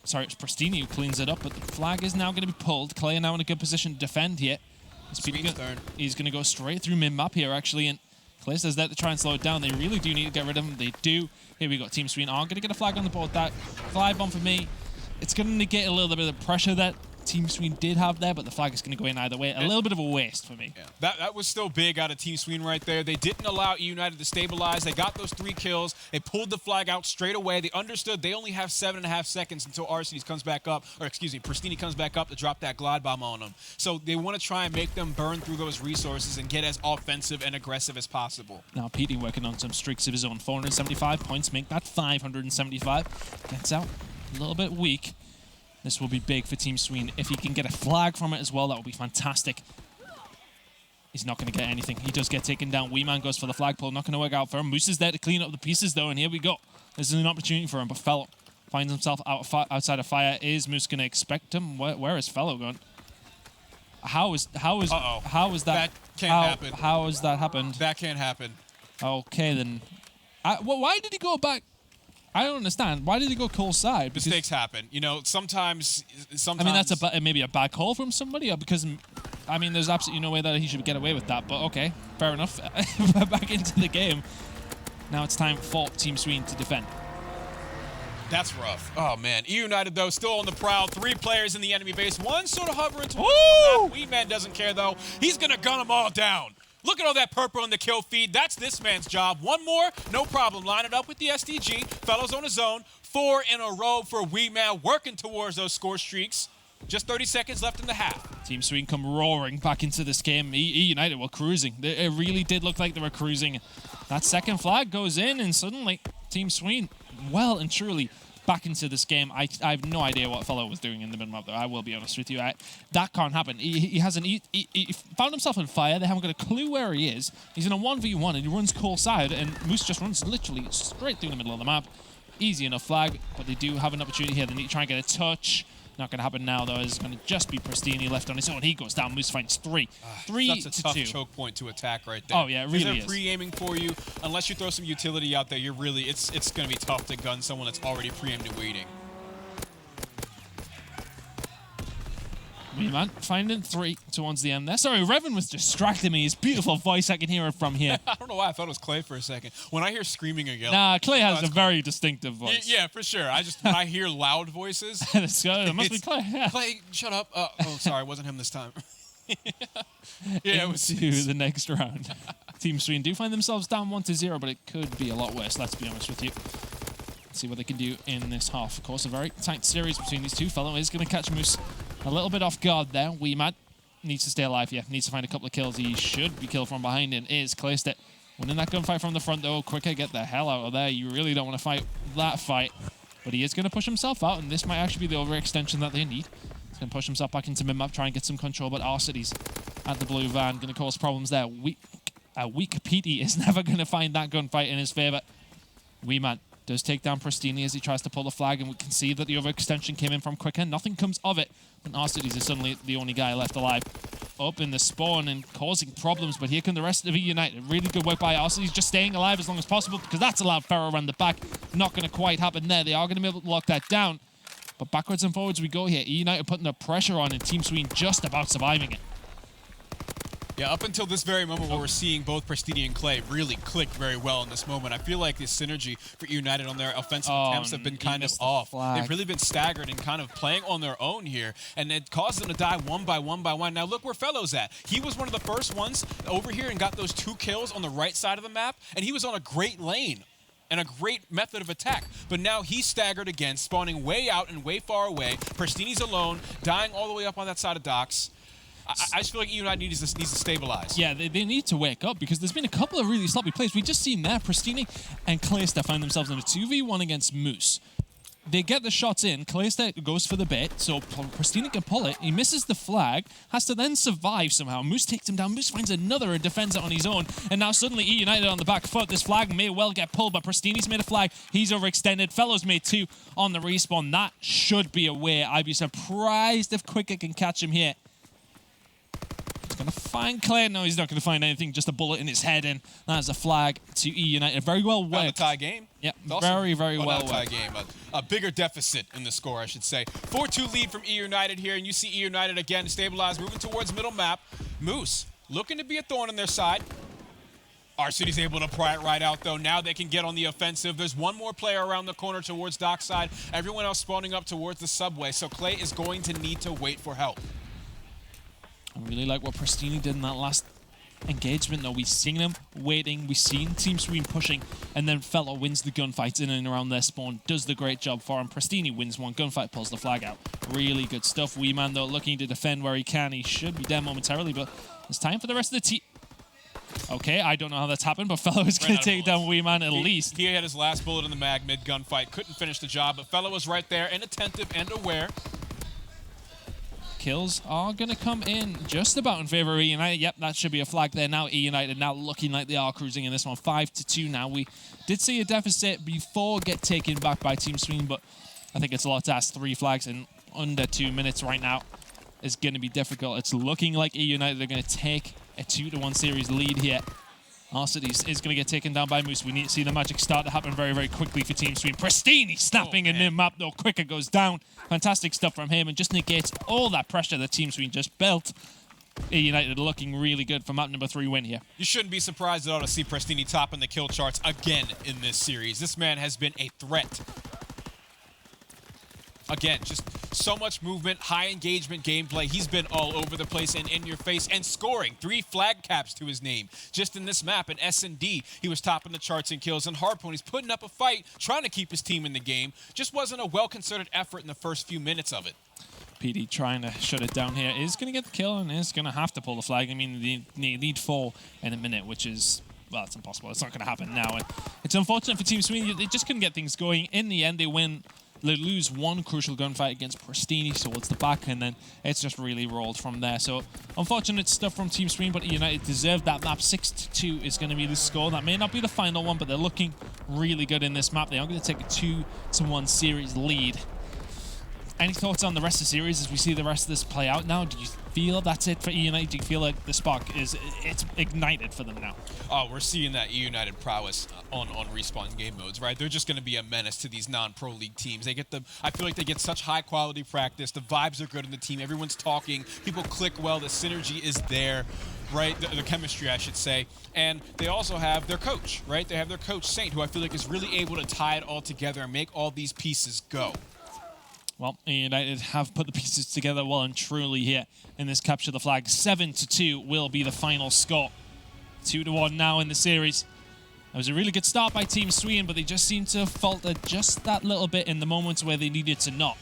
Sorry, it's Pristini who cleans it up, but the flag is now going to be pulled. Clay now in a good position to defend here. He's going to go straight through mid-map here, actually, and Clay says that to try and slow it down. They really do need to get rid of him. They do. Here we go. Team Sween are going to get a flag on the board. That flag bomb for me, it's going to negate a little bit of the pressure that Team Sween did have there, but the flag is going to go in either way. A little bit of a waste for me. Yeah. That was still big out of Team Sween right there. They didn't allow eUnited to stabilize. They got those 3 kills. They pulled the flag out straight away. They understood they only have 7.5 seconds until Arcides comes back up, or excuse me, Pristini comes back up to drop that glide bomb on them. So they want to try and make them burn through those resources and get as offensive and aggressive as possible. Now PD working on some streaks of his own. 475 points, make that 575. Gets out a little bit weak. This will be big for Team Sween. If he can get a flag from it as well, that will be fantastic. He's not going to get anything. He does get taken down. Wee Man goes for the flagpole. Not going to work out for him. Moose is there to clean up the pieces, though, and here we go. This is an opportunity for him, but Fellow finds himself outside of fire. Is Moose going to expect him? Where is Fellow going? How is that? That can't happen. How has that happened? That can't happen. Okay, then. Well, why did he go back? I don't understand. Why did he go Cole's side? Because, Mistakes happen. You know, sometimes. I mean, that's maybe a bad call from somebody, or because, I mean, there's absolutely no way that he should get away with that. But okay, fair enough. Back into the game. Now it's time for Team Sween to defend. That's rough. Oh, man. eUnited, though, still on the prowl. 3 players in the enemy base. One sort of hovering towards the map. Wee Man doesn't care, though. He's going to gun them all down. Look at all that purple in the kill feed. That's this man's job. One more, no problem. Line it up with the SDG. Fellows on his own. 4 in a row for Wee Man, working towards those score streaks. Just 30 seconds left in the half. Team Sween come roaring back into this game. eUnited were cruising. It really did look like they were cruising. That second flag goes in, and suddenly Team Sween, well and truly, back into this game. I have no idea what Fellow was doing in the mid-map, though. I will be honest with you. That can't happen. He found himself on fire. They haven't got a clue where he is. He's in a 1v1, and he runs Cole side, and Moose just runs literally straight through the middle of the map. Easy enough flag, but they do have an opportunity here. They need to try and get a touch. Not going to happen now, though. It's going to just be Pristini left on his own. He goes down. Moose finds 3. 3 That's a to tough 2. choke point to attack right there. Oh, yeah, it really they're is. pre-aiming for you. Unless you throw some utility out there, it's going to be tough to gun someone that's already pre-aimed and waiting. Wee Man finding 3 towards the end there. Sorry, Revan was distracting me. His beautiful voice, I can hear it from here. I don't know why I thought it was Clay for a second. When I hear screaming or yelling... Nah, Clay has a Clay. very distinctive voice. Yeah, for sure. When I hear loud voices... It must be Clay, yeah. Clay, shut up. Oh, sorry, it wasn't him this time. Yeah, it was... Into the next round. Team Sween do find themselves down 1-0, but it could be a lot worse, let's be honest with you. Let's see what they can do in this half. Of course, a very tight series between these two. Fellow is going to catch Moose a little bit off guard there. Wee Man needs to stay alive here. Needs to find a couple of kills. He should be killed from behind and is. Clayed it. Winning that gunfight from the front, though. Quicker, get the hell out of there. You really don't want to fight that fight. But he is going to push himself out, and this might actually be the overextension that they need. He's going to push himself back into mid-map, try and get some control, but Arcity's at the blue van. Going to cause problems there. Weak Petey is never going to find that gunfight in his favor. Wee Man does take down Pristini as he tries to pull the flag, and we can see that the overextension came in from Quicker. Nothing comes of it, and Arcity's is suddenly the only guy left alive. Up in the spawn and causing problems, but here come the rest of eUnited. Really good work by Arcity's, just staying alive as long as possible, because that's allowed Ferro around the back. Not going to quite happen there. They are going to be able to lock that down, but backwards and forwards we go here. eUnited putting the pressure on, and Team Sween just about surviving it. Yeah, up until this very moment where we're seeing both Pristini and Clay really click very well in this moment. I feel like the synergy for eUnited on their offensive attempts have been kind of off. They've really been staggered and kind of playing on their own here, and it caused them to die one by one. Now look where Fellow's at. He was one of the first ones over here and got those 2 kills on the right side of the map, and he was on a great lane and a great method of attack. But now he's staggered again, spawning way out and way far away. Pristini's alone, dying all the way up on that side of docks. I just feel like eUnited needs to stabilize. Yeah, they need to wake up, because there's been a couple of really sloppy plays. We just seen there, Pristini and Clayster find themselves in a 2v1 against Moose. They get the shots in. Clayster goes for the bait, so Pristini can pull it. He misses the flag, has to then survive somehow. Moose takes him down. Moose finds another and defends it on his own. And now suddenly eUnited on the back foot. This flag may well get pulled, but Pristini's made a flag. He's overextended. Fellow's made 2 on the respawn. That should be a way. I'd be surprised if Quicker can catch him here. Going to find Clay. No, he's not going to find anything. Just a bullet in his head, and that's a flag to eUnited. Very well worked. Not a tie game. Yeah, very well not a worked. tie game. A bigger deficit in the score, I should say. 4-2 lead from eUnited here, and you see eUnited again stabilize, moving towards middle map. Moose looking to be a thorn in their side. Arcity's able to pry it right out, though. Now they can get on the offensive. There's one more player around the corner towards dockside. Everyone else spawning up towards the subway, so Clay is going to need to wait for help. I really like what Pristini did in that last engagement, though. We've seen him waiting, we've seen Team Sween pushing, and then Fellow wins the gunfights in and around their spawn, does the great job for him. Pristini wins one gunfight, pulls the flag out. Really good stuff. Wee Man, though, looking to defend where he can. He should be dead momentarily, but it's time for the rest of the team. Okay, I don't know how that's happened, but Fellow is going to take down Wee Man at least. He had his last bullet in the mag mid-gunfight, couldn't finish the job, but Fellow was right there, inattentive and aware. kills are going to come in just about in favor of eUnited. Yep, that should be a flag there now. eUnited now looking like they are cruising in this one. 5-2 now. We did see a deficit before get taken back by Team Sween, but I think it's a lot to ask. 3 flags in under 2 minutes right now is going to be difficult. It's looking like eUnited are going to take a 2-1 series lead here. Arcides is going to get taken down by Moose. We need to see the magic start to happen very, very quickly for Team Sween. Pristini snapping a new map, though. Quicker goes down. Fantastic stuff from him and just negates all that pressure that Team Sween just built. eUnited looking really good for map number 3 win here. You shouldn't be surprised at all to see Pristini topping the kill charts again in this series. This man has been a threat. Again, just so much movement, high engagement gameplay. He's been all over the place and in your face and scoring. 3 flag caps to his name. Just in this map, in S&D, he was topping the charts in kills. And Hardpoint, he's putting up a fight, trying to keep his team in the game. Just wasn't a well-concerted effort in the first few minutes of it. PD trying to shut it down here is going to get the kill and is going to have to pull the flag. I mean, they need 4 in a minute, which is, well, it's impossible. It's not going to happen now. And it's unfortunate for Team Sween. They just couldn't get things going. In the end, they win. They lose 1 crucial gunfight against Pristini towards the back, and then it's just really rolled from there. So, unfortunate stuff from Team Sween, but eUnited deserved that map. 6-2 is going to be the score. That may not be the final one, but they're looking really good in this map. They are going to take a 2-1 series lead. Any thoughts on the rest of the series as we see the rest of this play out now? Do you feel that's it for eUnited? Do you feel like the spark it's ignited for them now? Oh, we're seeing that eUnited prowess on Respawn game modes, right? They're just going to be a menace to these non-pro league teams. They get I feel like they get such high quality practice. The vibes are good in the team. Everyone's talking. People click well. The synergy is there, right? The chemistry, I should say. And they also have their coach, right? They have their coach, Saint, who I feel like is really able to tie it all together and make all these pieces go. Well, eUnited have put the pieces together well and truly here in this capture the flag. 7-2 will be the final score. 2-1 now in the series. It was a really good start by Team Sween, but they just seemed to falter just that little bit in the moments where they needed to not.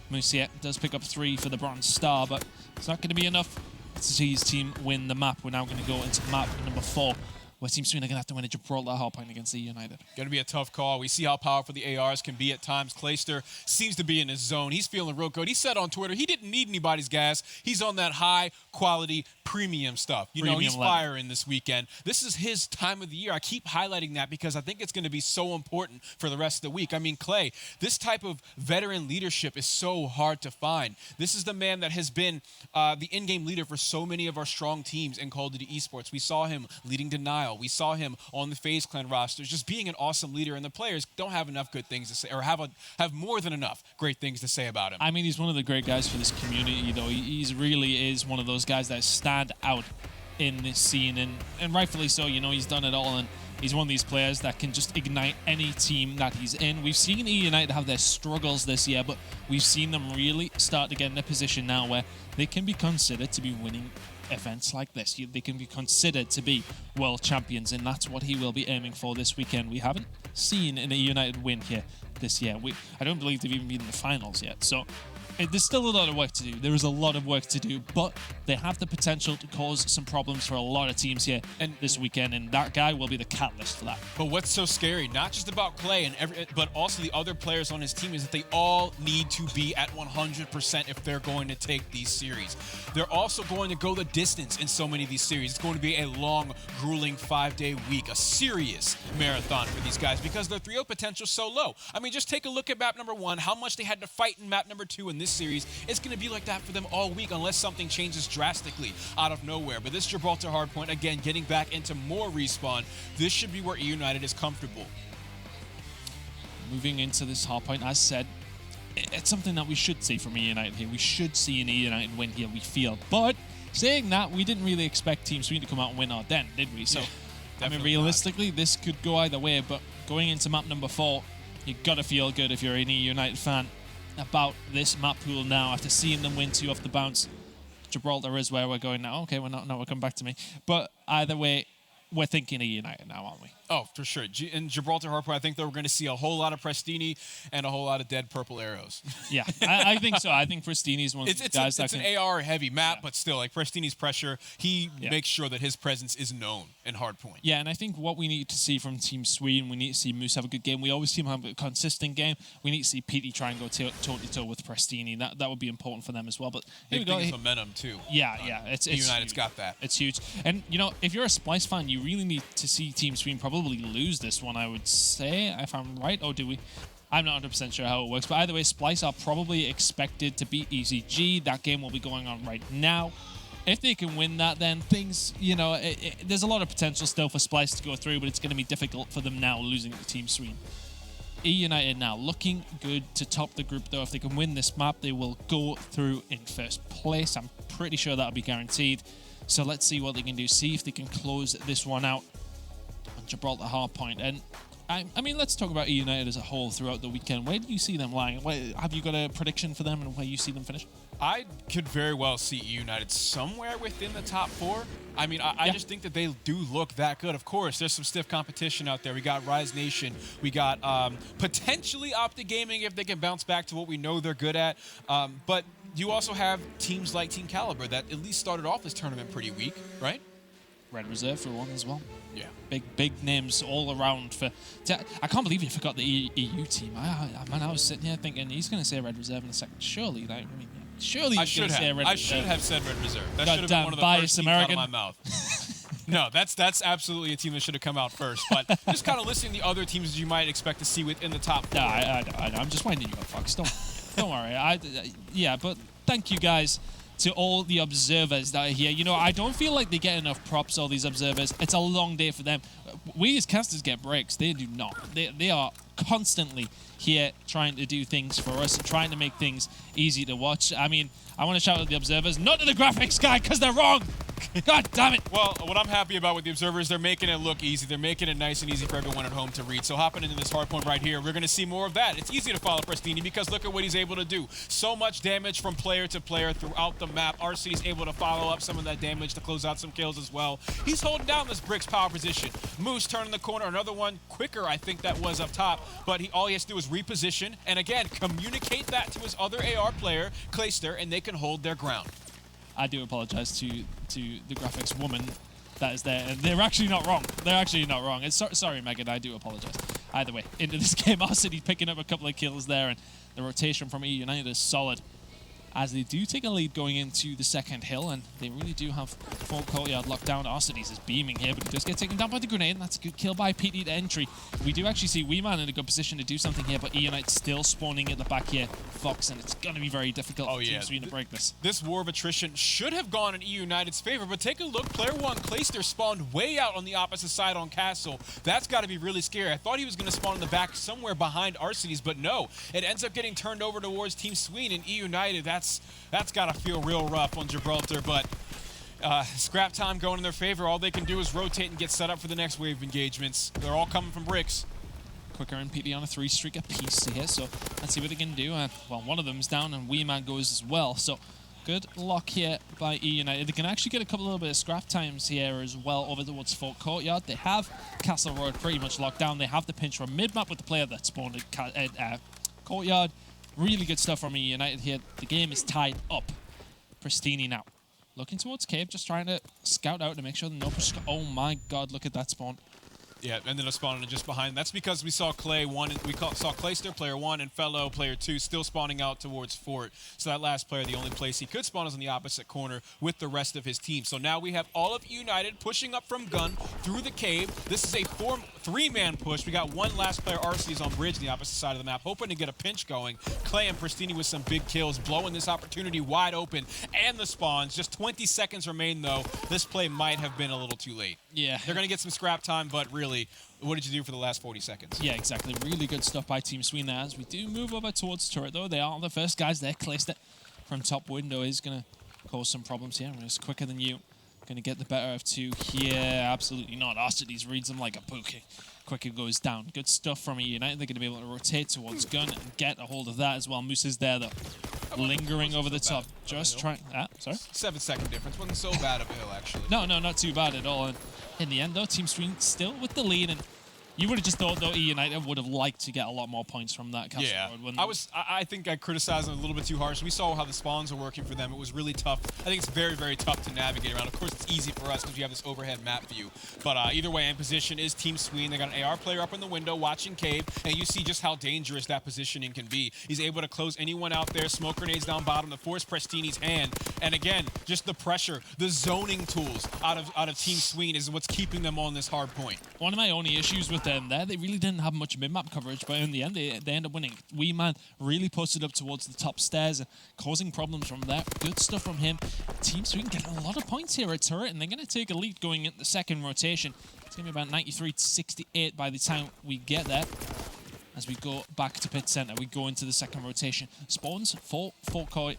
Moose here does pick up 3 for the Bronze Star, but it's not going to be enough to see his team win the map. We're now going to go into map number 4. Where Team Sween are going to have to win a Gibraltar Hardpoint against eUnited. Going to be a tough call. We see how powerful the ARs can be at times. Clayster seems to be in his zone. He's feeling real good. He said on Twitter he didn't need anybody's gas. He's on that high-quality premium stuff. You know, he's firing this weekend. This is his time of the year. I keep highlighting that because I think it's going to be so important for the rest of the week. I mean, Clay, this type of veteran leadership is so hard to find. This is the man that has been the in-game leader for so many of our strong teams in Call of Duty Esports. We saw him leading Denial. We saw him on the FaZe Clan rosters, just being an awesome leader, and the players don't have enough good things to say, or have more than enough great things to say about him. I mean, he's one of the great guys for this community. You know, he really is one of those guys that stand out in this scene, and rightfully so. You know, he's done it all, and he's one of these players that can just ignite any team that he's in. We've seen eUnited have their struggles this year, but we've seen them really start to get in a position now where they can be considered to be winning events like this. They can be considered to be world champions, and that's what he will be aiming for this weekend. We haven't seen an eUnited win here this year. I don't believe they've even been in the finals yet, so there's still a lot of work to do. There is a lot of work to do, but they have the potential to cause some problems for a lot of teams here this weekend, and that guy will be the catalyst for that. But what's so scary, not just about Clay, but also the other players on his team, is that they all need to be at 100% if they're going to take these series. They're also going to go the distance in so many of these series. It's going to be a long, grueling 5-day week, a serious marathon for these guys because their 3-0 potential is so low. I mean, just take a look at map number 1, how much they had to fight in map number 2 in this series. It's going to be like that for them all week unless something changes drastically out of nowhere. But this Gibraltar Hardpoint, again, getting back into more Respawn, this should be where eUnited is comfortable. Moving into this Hardpoint, as said, it's something that we should see from eUnited here. We should see an eUnited win here, we feel. But saying that, we didn't really expect Team Sween to come out and win our den, did we? So, I mean, realistically, this could go either way. But going into map number 4, you got to feel good if you're an eUnited fan about this map pool now after seeing them win 2 off the bounce. Gibraltar is where we're going now. Okay, we're not. No, we'll come back to me. But either way, we're thinking eUnited now, aren't we? Oh, for sure. In Gibraltar Hardpoint, I think that we're going to see a whole lot of Prestini and a whole lot of dead purple arrows. Yeah, I think so. I think Prestini is one of the guys that it's an AR-heavy map, but still, like Prestini's pressure, he makes sure that his presence is known in Hardpoint. Yeah, and I think what we need to see from Team Sween, we need to see Moose have a good game. We always see him have a consistent game. We need to see Petey try and go toe-to-toe with Prestini. That would be important for them as well. But here we go. Big momentum, too. Yeah. It's eUnited's huge. got that. It's huge. And, you know, if you're a Splice fan, you really need to see Team Sween probably lose this one, I would say, if I'm right. Oh, do we? I'm not 100% sure how it works. But either way, Splice are probably expected to beat ECG. That game will be going on right now. If they can win that, then things, you know, there's a lot of potential still for Splice to go through, but it's going to be difficult for them now losing to Team Sween. eUnited now looking good to top the group, though. If they can win this map, they will go through in first place. I'm pretty sure that'll be guaranteed. So let's see what they can do. See if they can close this one out on Gibraltar Hardpoint. And I mean, let's talk about eUnited as a whole throughout the weekend. Where do you see them lying? Have you got a prediction for them and where you see them finish? I could very well see eUnited somewhere within the top 4. I mean, I just think that they do look that good. Of course, there's some stiff competition out there. We got Rise Nation. We got potentially Optic Gaming if they can bounce back to what we know they're good at. But you also have teams like Team Caliber that at least started off this tournament pretty weak, right? Red Reserve for one as well. Yeah. Big names all around. I can't believe you forgot the EU team. I was sitting here thinking he's going to say Red Reserve in a second. Surely, surely he's going to say Red Reserve. I should have said Red Reserve. That should have been one of the first teams out of my mouth. No, that's absolutely a team that should have come out first. But just kind of listing the other teams that you might expect to see within the top 4. No, I'm just winding you up, Fox. Don't worry. Yeah, but thank you guys to all the observers that are here. You know, I don't feel like they get enough props, all these observers. It's a long day for them. We as casters get breaks. They do not. They are constantly here trying to do things for us and trying to make things easy to watch. I mean, I want to shout at the observers, not to the graphics guy, because they're wrong. God damn it. Well, what I'm happy about with the observers, they're making it look easy. They're making it nice and easy for everyone at home to read. So hopping into this hardpoint right here, we're going to see more of that. It's easy to follow Prestini because look at what he's able to do. So much damage from player to player throughout the map. RC's able to follow up some of that damage to close out some kills as well. He's holding down this Brick's power position. Moose turning the corner. Another one quicker, I think that was up top. But all he has to do is reposition. And again, communicate that to his other AR player, Clayster, and they can hold their ground. I do apologize to the graphics woman that is there. And they're actually not wrong. They're actually not wrong. Sorry, Megan. I do apologize. Either way, into this game, our City picking up a couple of kills there, and the rotation from eUnited is solid, as they do take a lead going into the second hill, and they really do have full courtyard locked down. Arcides is beaming here, but he does get taken down by the grenade, and that's a good kill by PT to entry. We do actually see Weeman in a good position to do something here, but eUnite still spawning at the back here, Fox, and it's going to be very difficult for Team Sween to break this. This war of attrition should have gone in eUnited's favor, but take a look. Player 1, Clayster, spawned way out on the opposite side on Castle. That's got to be really scary. I thought he was going to spawn in the back somewhere behind Arcides, but no. It ends up getting turned over towards Team Sween and eUnited. That's got to feel real rough on Gibraltar, but scrap time going in their favor. All they can do is rotate and get set up for the next wave of engagements. They're all coming from bricks. Quicker and PD on a 3-streak apiece here, so let's see what they can do. Well, one of them's down, and Weeman goes as well, so good luck here by eUnited. They can actually get a little bit of scrap times here as well over towards Fort Courtyard. They have Castle Road pretty much locked down. They have the pinch from mid-map with the player that spawned at Courtyard. Really good stuff from eUnited here. The game is tied up. Prestini now. Looking towards Cave, just trying to scout out to make sure that no push. Oh my god, look at that spawn. Yeah, ended up spawning just behind. That's because we saw Clay 1, saw Clayster, player 1, and Fellow, player 2, still spawning out towards Fort. So that last player, the only place he could spawn is on the opposite corner with the rest of his team. So now we have all of eUnited pushing up from gun through the cave. This is a 3-man push. We got one last player, Arceus, on bridge on the opposite side of the map, hoping to get a pinch going. Clay and Prestini with some big kills, blowing this opportunity wide open. And the spawns. Just 20 seconds remain, though. This play might have been a little too late. Yeah. They're going to get some scrap time, but really, what did you do for the last 40 seconds? Yeah, exactly. Really good stuff by Team Sween there. As we do move over towards turret, though, they are the first guys there. Clayster from top window is going to cause some problems here. It's quicker than you. Going to get the better of 2 here. Absolutely not. Arcides reads him like a bouquet. Quicker goes down. Good stuff from eUnited. They're going to be able to rotate towards gun and get a hold of that as well. Moose is there, though. Lingering over the top. Just trying... sorry? 7-second difference. Wasn't so bad of a hill, actually. No, not too bad at all. And in the end, though, Team Sween still with the lead. And You would have just thought, though, eUnited would have liked to get a lot more points from that Castle Yeah, Road. I think I criticized them a little bit too harsh. We saw how the spawns are working for them. It was really tough. I think it's very, very tough to navigate around. Of course, it's easy for us because we have this overhead map view. But either way, in position is Team Sween. They got an AR player up in the window watching Cave, and you see just how dangerous that positioning can be. He's able to close anyone out there, smoke grenades down bottom to force Prestini's hand. And again, just the pressure, the zoning tools out of Team Sween is what's keeping them on this hard point. One of my only issues with them there, they really didn't have much mid-map coverage, but in the end, they end up winning. Wee Man really posted up towards the top stairs and causing problems from there. Good stuff from him. Team Sweden getting a lot of points here at turret, and they're going to take a lead going into the second rotation. It's going to be about 93-68 by the time we get there. As we go back to pit center, we go into the second rotation. Spawns for courtyard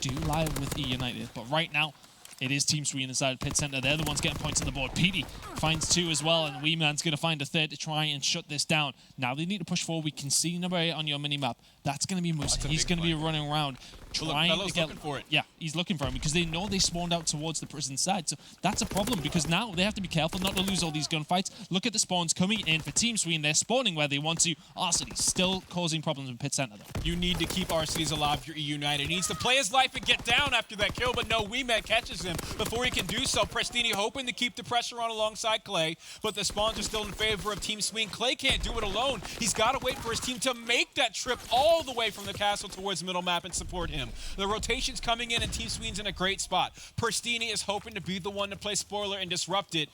do lie with eUnited, but right now, it is Team Sween inside pit center. They're the ones getting points on the board. PD finds 2 as well, and Wee Man's going to find a 3rd to try and shut this down. Now they need to push forward. We can see number 8 on your mini-map. That's going to be Moose. He's going to be running around trying to get... looking for it. Yeah, he's looking for him because they know they spawned out towards the prison side. So that's a problem because now they have to be careful not to lose all these gunfights. Look at the spawns coming in for Team Sween. They're spawning where they want to. Arcity's still causing problems in pit center, though. You need to keep Arcity's alive. Your eUnited needs to play his life and get down after that kill, but no, Wee Man catches him before he can do so. Prestini hoping to keep the pressure on alongside Clay, but the spawns are still in favor of Team Sween. Clay can't do it alone. He's got to wait for his team to make that trip all the way from the castle towards middle map and support him. The rotation's coming in and Team Sween's in a great spot. Prestini is hoping to be the one to play spoiler and disrupt it,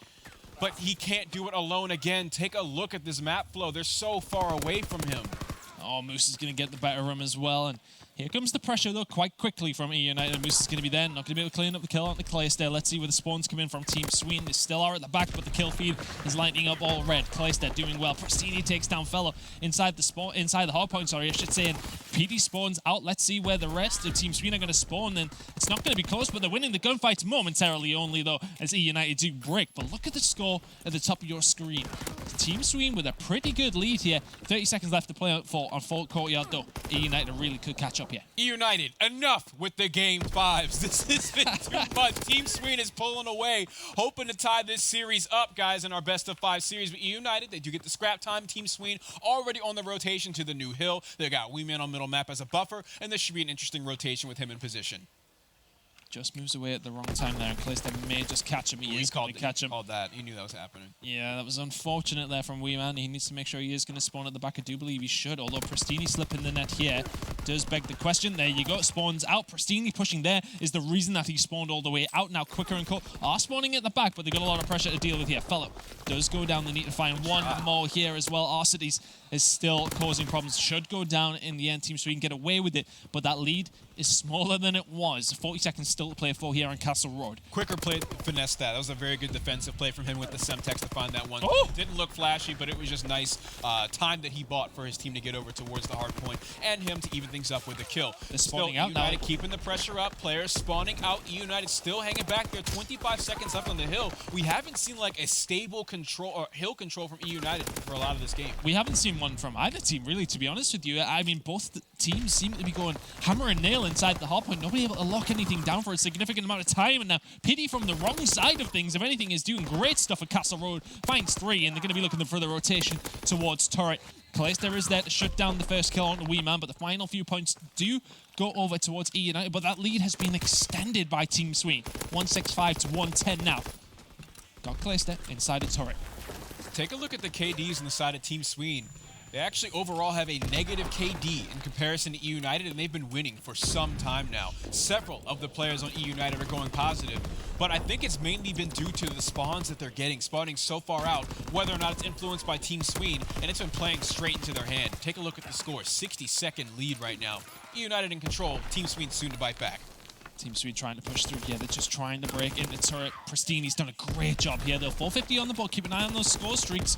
but he can't do it alone again. Take a look at this map flow. They're so far away from him. Oh, Moose is going to get the better of him as well, and here comes the pressure, though, quite quickly from eUnited. Moose is going to be there, not going to be able to clean up the kill on the Claystair. Let's see where the spawns come in from Team Sween. They still are at the back, but the kill feed is lighting up all red. Claystair doing well. Prestini takes down Fellow inside the hardpoint, I should say, and PD spawns out. Let's see where the rest of Team Sween are going to spawn, and it's not going to be close, but they're winning the gunfights momentarily only, though, as eUnited do break. But look at the score at the top of your screen. Team Sween with a pretty good lead here. 30 seconds left to play on full courtyard, though. eUnited really could catch up here. eUnited, enough with the game 5s. This has been too much. Team Sween is pulling away, hoping to tie this series up, guys, in our best of 5 series. But eUnited, they do get the scrap time. Team Sween already on the rotation to the new hill. They got Wee Man on middle map as a buffer, and this should be an interesting rotation with him in position. Just moves away at the wrong time there, and Claystair may just catch him. He is going to catch him. Called that. He knew that was happening. Yeah, that was unfortunate there from Wee Man. He needs to make sure he is going to spawn at the back. I do believe he should, although Prestini slipping the net here does beg the question. There you go, spawns out. Prestini pushing there is the reason that he spawned all the way out. Now Quicker and Cole are spawning at the back, but they've got a lot of pressure to deal with here. Fellow does go down. They need to find one more here as well. Arcity's is still causing problems. Should go down in the end. Team Sweden get away with it, but that lead is smaller than it was. 40 seconds still to play for here on Castle Road. Quicker played, finessed that. That was a very good defensive play from him with the Semtex to find that one. Oh! Didn't look flashy, but it was just nice time that he bought for his team to get over towards the hard point and him to even things up with the kill. They're spawning out now. eUnited keeping the pressure up. Players spawning out. eUnited still hanging back there. 25 seconds left on the hill. We haven't seen like a stable control or hill control from eUnited for a lot of this game. We haven't seen one from either team, really, to be honest with you. I mean, both teams seem to be going hammer and nail inside the hardpoint. Nobody able to lock anything down for a significant amount of time. And now Pity from the wrong side of things, if anything, is doing great stuff at Castle Road. Finds 3, and they're going to be looking for the rotation towards turret. Claystair is there to shut down the first kill on the Wee Man, but the final few points do go over towards eUnited. But that lead has been extended by Team Sween. 165 to 110 now. Got Claystair inside the turret. Take a look at the KDs on the side of Team Sween. They actually overall have a negative KD in comparison to eUnited, and they've been winning for some time now. Several of the players on eUnited are going positive, but I think it's mainly been due to the spawns that they're getting, spawning so far out, whether or not it's influenced by Team Sween, and it's been playing straight into their hand. Take a look at the score, 60-second lead right now. eUnited in control, Team Sween soon to bite back. Team Sweden trying to push through. Yeah, they're just trying to break into turret. Prestini's done a great job here, though. 450 on the board. Keep an eye on those score streaks.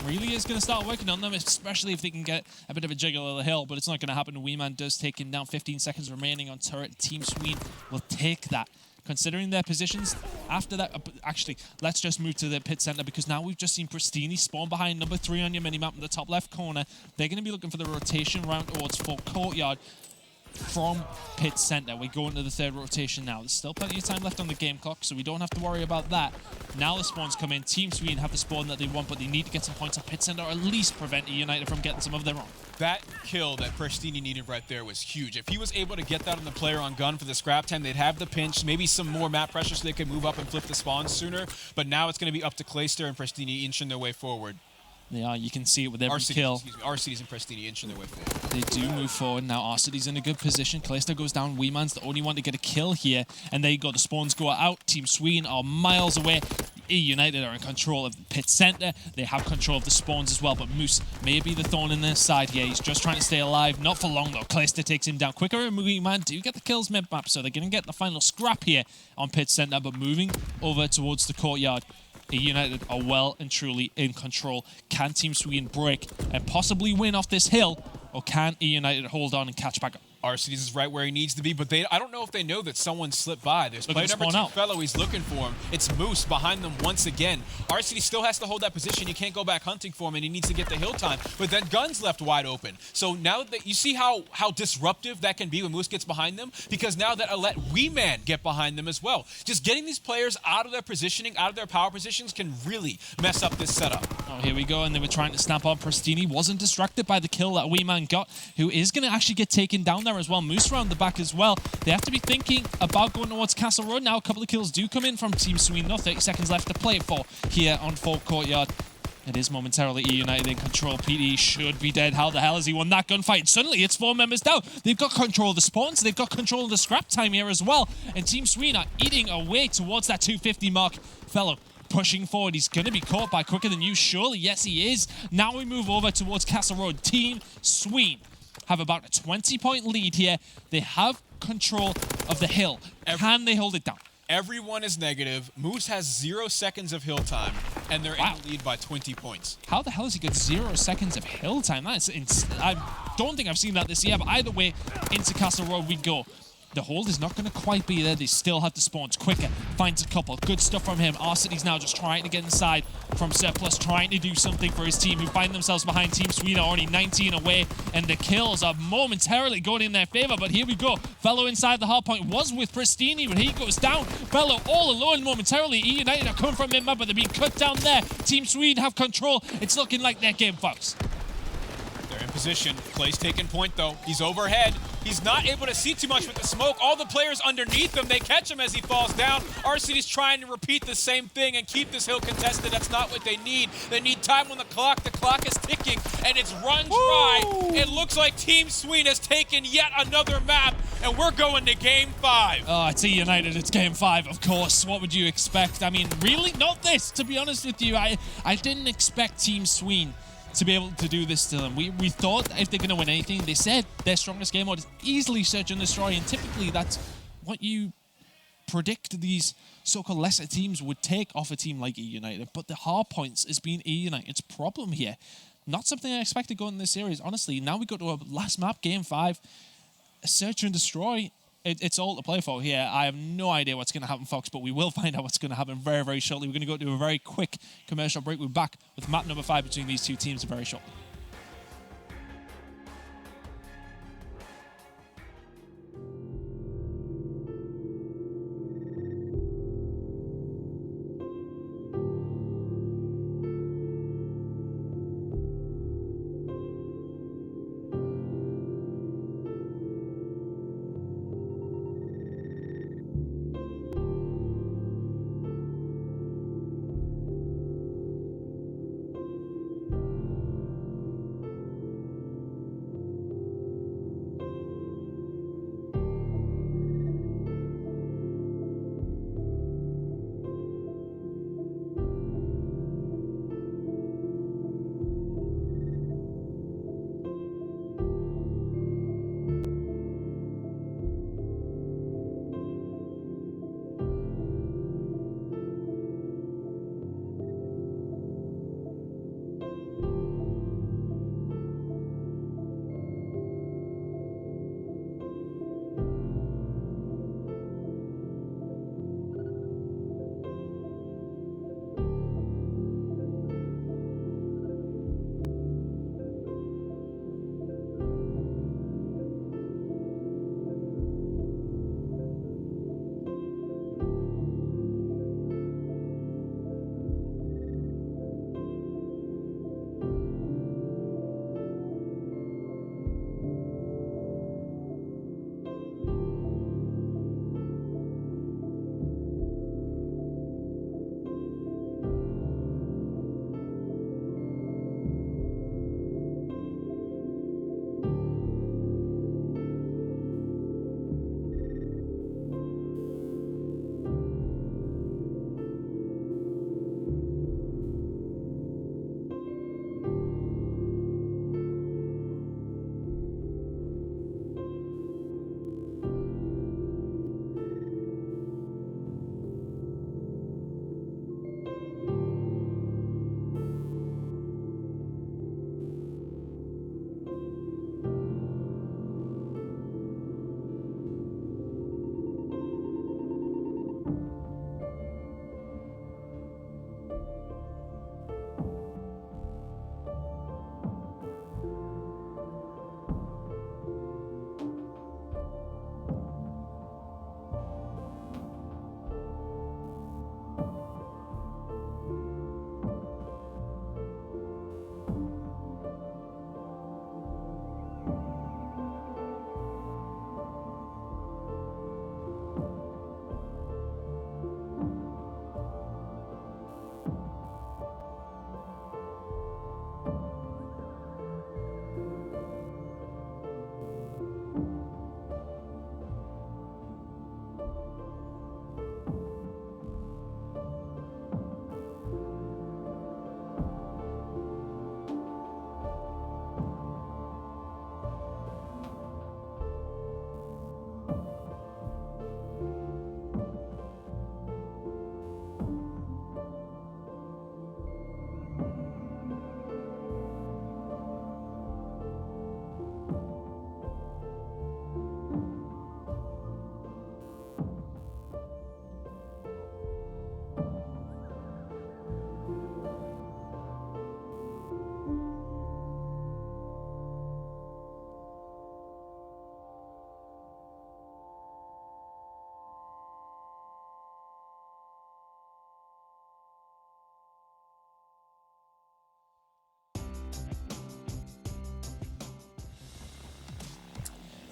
Really is going to start working on them, especially if they can get a bit of a jiggle of the hill, but it's not going to happen. Wee Man does take him down. 15 seconds remaining on turret. Team Sweden will take that. Considering their positions after that, actually, let's just move to the pit center because now we've just seen Prestini spawn behind number 3 on your minimap in the top left corner. They're going to be looking for the rotation round towards full courtyard. from pit center. We go into the third rotation now. There's still plenty of time left on the game clock, so we don't have to worry about that. Now the spawns come in. Team Sween have the spawn that they want, but they need to get some points on pit center, or at least prevent eUnited from getting some of their own. That kill that Prestini needed right there was huge. If he was able to get that on the player on gun for the scrap time, they'd have the pinch, maybe some more map pressure so they could move up and flip the spawn sooner. But now it's going to be up to Clayster and Prestini inching their way forward. They are. You can see it with every kill. Arcides and Prestini inching their way forward. They do move forward. Now Arcides in a good position. Clayster goes down. Weeman's the only one to get a kill here. And there you go. The spawns go out. Team Sween are miles away. eUnited are in control of the pit center. They have control of the spawns as well. But Moose may be the thorn in their side here. He's just trying to stay alive. Not for long, though. Clayster takes him down quicker. And Weeman do get the kills mid-map. So they're going to get the final scrap here on pit center. But moving over towards the courtyard, eUnited are well and truly in control. Can Team Sween break and possibly win off this hill, or can eUnited hold on and catch back up? Arcides is right where he needs to be, but I don't know if they know that someone slipped by. There's player number 2 fellow, he's looking for him. It's Moose behind them once again. Arcides still has to hold that position. You can't go back hunting for him, and he needs to get the hill time. But then Gun's left wide open. So now that you see how disruptive that can be when Moose gets behind them, because now that let Weeman get behind them as well. Just getting these players out of their positioning, out of their power positions can really mess up this setup. Oh, here we go, and they were trying to snap on Prestini. Wasn't distracted by the kill that Weeman got, who is going to actually get taken down there as well. Moose around the back as well. They have to be thinking about going towards Castle Road now. A couple of kills do come in from Team Sween. No 30 seconds left to play it for here on Folk Courtyard. It is momentarily eUnited in control. PD should be dead. How the hell has he won that gunfight? Suddenly, it's 4 members down. They've got control of the spawns. They've got control of the scrap time here as well. And Team Sween are eating away towards that 250 mark. Fellow pushing forward. He's going to be caught by Quicker Than You, surely. Yes, he is. Now we move over towards Castle Road. Team Sween have about a 20-point lead here. They have control of the hill. Can they hold it down? Everyone is negative. Moose has 0 seconds of hill time, and they're in the lead by 20 points. How the hell has he got 0 seconds of hill time? That's I don't think I've seen that this year, but either way, into Castle Road we go. The hold is not going to quite be there. They still have the spawns. Quicker finds a couple. Good stuff from him. Arcides now just trying to get inside from Surplus, trying to do something for his team, who find themselves behind Team Sween, already 19 away, and the kills are momentarily going in their favor. But here we go. Fellow inside the hardpoint was with Prestini, but he goes down. Fellow all alone momentarily. eUnited are coming from mid-map, but they're being cut down there. Team Sween have control. It's looking like their game, folks. They're in position. Clay's taking point, though. He's overhead. He's not able to see too much with the smoke. All the players underneath him, they catch him as he falls down. RCD's trying to repeat the same thing and keep this hill contested. That's not what they need. They need time on the clock. The clock is ticking, and it's run dry. Woo! It looks like Team Sween has taken yet another map, and we're going to Game 5. Oh, it's eUnited. It's Game 5, of course. What would you expect? I mean, really? Not this, to be honest with you. I didn't expect Team Sween to be able to do this to them. We thought if they're going to win anything, they said their strongest game mode is easily Search and Destroy, and typically that's what you predict these so-called lesser teams would take off a team like eUnited. But the hard points has been eUnited's problem here. Not something I expected going in this series, honestly. Now we go to a last map, Game 5, a Search and Destroy. It's all to play for here. I have no idea what's going to happen, folks, but we will find out what's going to happen very, very shortly. We're going to go to a very quick commercial break. We're back with map number 5 between these two teams very shortly.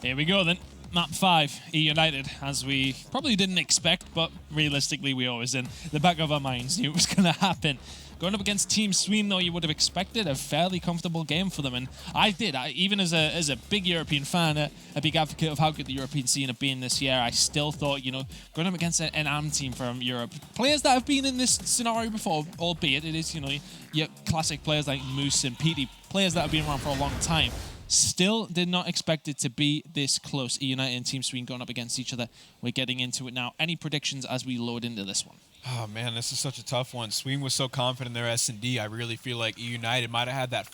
Here we go then. Map 5, eUnited, as we probably didn't expect, but realistically we always in the back of our minds knew it was going to happen. Going up against Team Sween, though, you would have expected a fairly comfortable game for them, and I did. Even as a big European fan, a big advocate of how good the European scene have been this year, I still thought, you know, going up against an AM team from Europe, players that have been in this scenario before, albeit it is, you know, your classic players like Moose and Petey, players that have been around for a long time. Still did not expect it to be this close. eUnited and Team Sween going up against each other. We're getting into it now. Any predictions as we load into this one? Oh, man, this is such a tough one. Sween was so confident in their S&D. I really feel like eUnited might have had that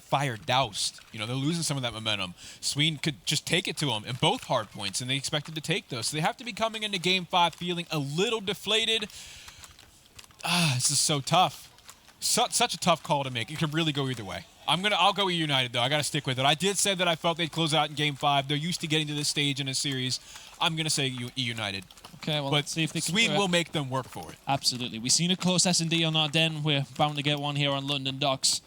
fire doused. You know, they're losing some of that momentum. Sween could just take it to them in both hard points, and they expected to take those. So they have to be coming into Game 5 feeling a little deflated. This is so tough. Such a tough call to make. It could really go either way. I'll go eUnited, though. I got to stick with it. I did say that I felt they'd close out in Game 5. They're used to getting to this stage in a series. I'm going to say eUnited. Okay, well, let's see if they can. Sween will make them work for it. Absolutely. We've seen a close S&D on Ardennes. We're bound to get one here on London Docks.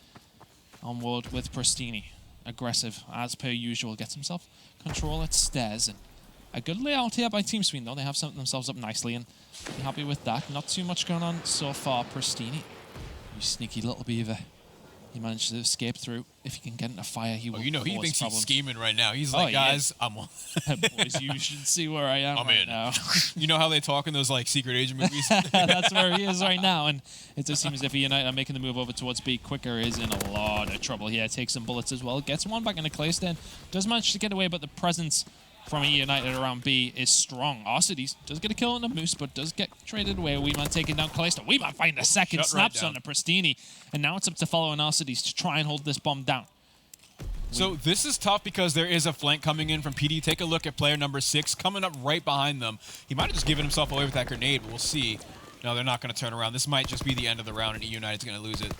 Onward with Pristini. Aggressive, as per usual. Gets himself control at stairs. And a good layout here by Team Sween, though. They have set themselves up nicely, and I'm happy with that. Not too much going on so far. Pristini. You sneaky little beaver. He managed to escape through. If he can get into fire, he will. You know, he thinks problems. He's scheming right now. He's like, guys, yeah. I'm on. Boys, you should see where I am right now. You know how they talk in those like secret agent movies? That's where he is right now. And it just seems as if eUnited are making the move over towards B quicker is in a lot of trouble here. Takes some bullets as well. Gets one back into Clayston. Does manage to get away, but the presence from eUnited around B is strong. Arcides does get a kill on the Moose, but does get traded away. Weeman taking down Callisto. Weeman find a second. Snaps on the Pristini. And now it's up to Fellow and Arcides to try and hold this bomb down. So this is tough because there is a flank coming in from PD. Take a look at player number 6 coming up right behind them. He might have just given himself away with that grenade, but we'll see. No, they're not going to turn around. This might just be the end of the round, and eUnited's going to lose it.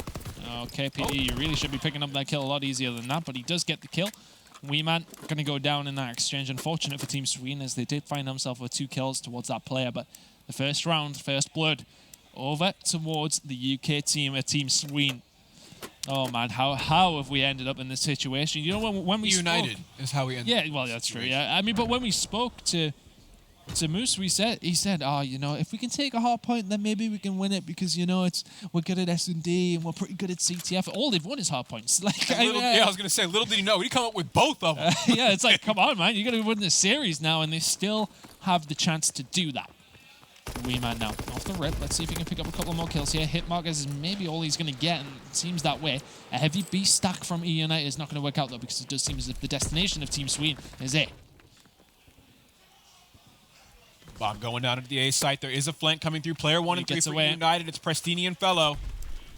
Okay, PD, you really should be picking up that kill a lot easier than that, but he does get the kill. Weeman going to go down in that exchange. Unfortunate for Team Sween, as they did find themselves with 2 kills towards that player, but the first round, first blood, over towards the UK team, Team Sween. Oh man, how have we ended up in this situation? You know, when we eUnited spoke, is how we ended. Yeah, well, that's true. Yeah, I mean, but when we spoke to Moose, he said, oh, you know, if we can take a hard point, then maybe we can win it because, you know, we're good at S&D and we're pretty good at CTF. All they've won is hard points. Like, I was going to say, little did he know, he'd come up with both of them. Yeah, it's like, come on, man, you're going to win this series now, and they still have the chance to do that. Weeman now off the rip. Let's see if he can pick up a couple more kills here. Hit markers is maybe all he's going to get, and it seems that way. A heavy B stack from eUnited is not going to work out, though, because it does seem as if the destination of Team Sween is A. Bomb going down at the A site. There is a flank coming through. Player 1 and 3 for eUnited. It's Pristini and Fellow.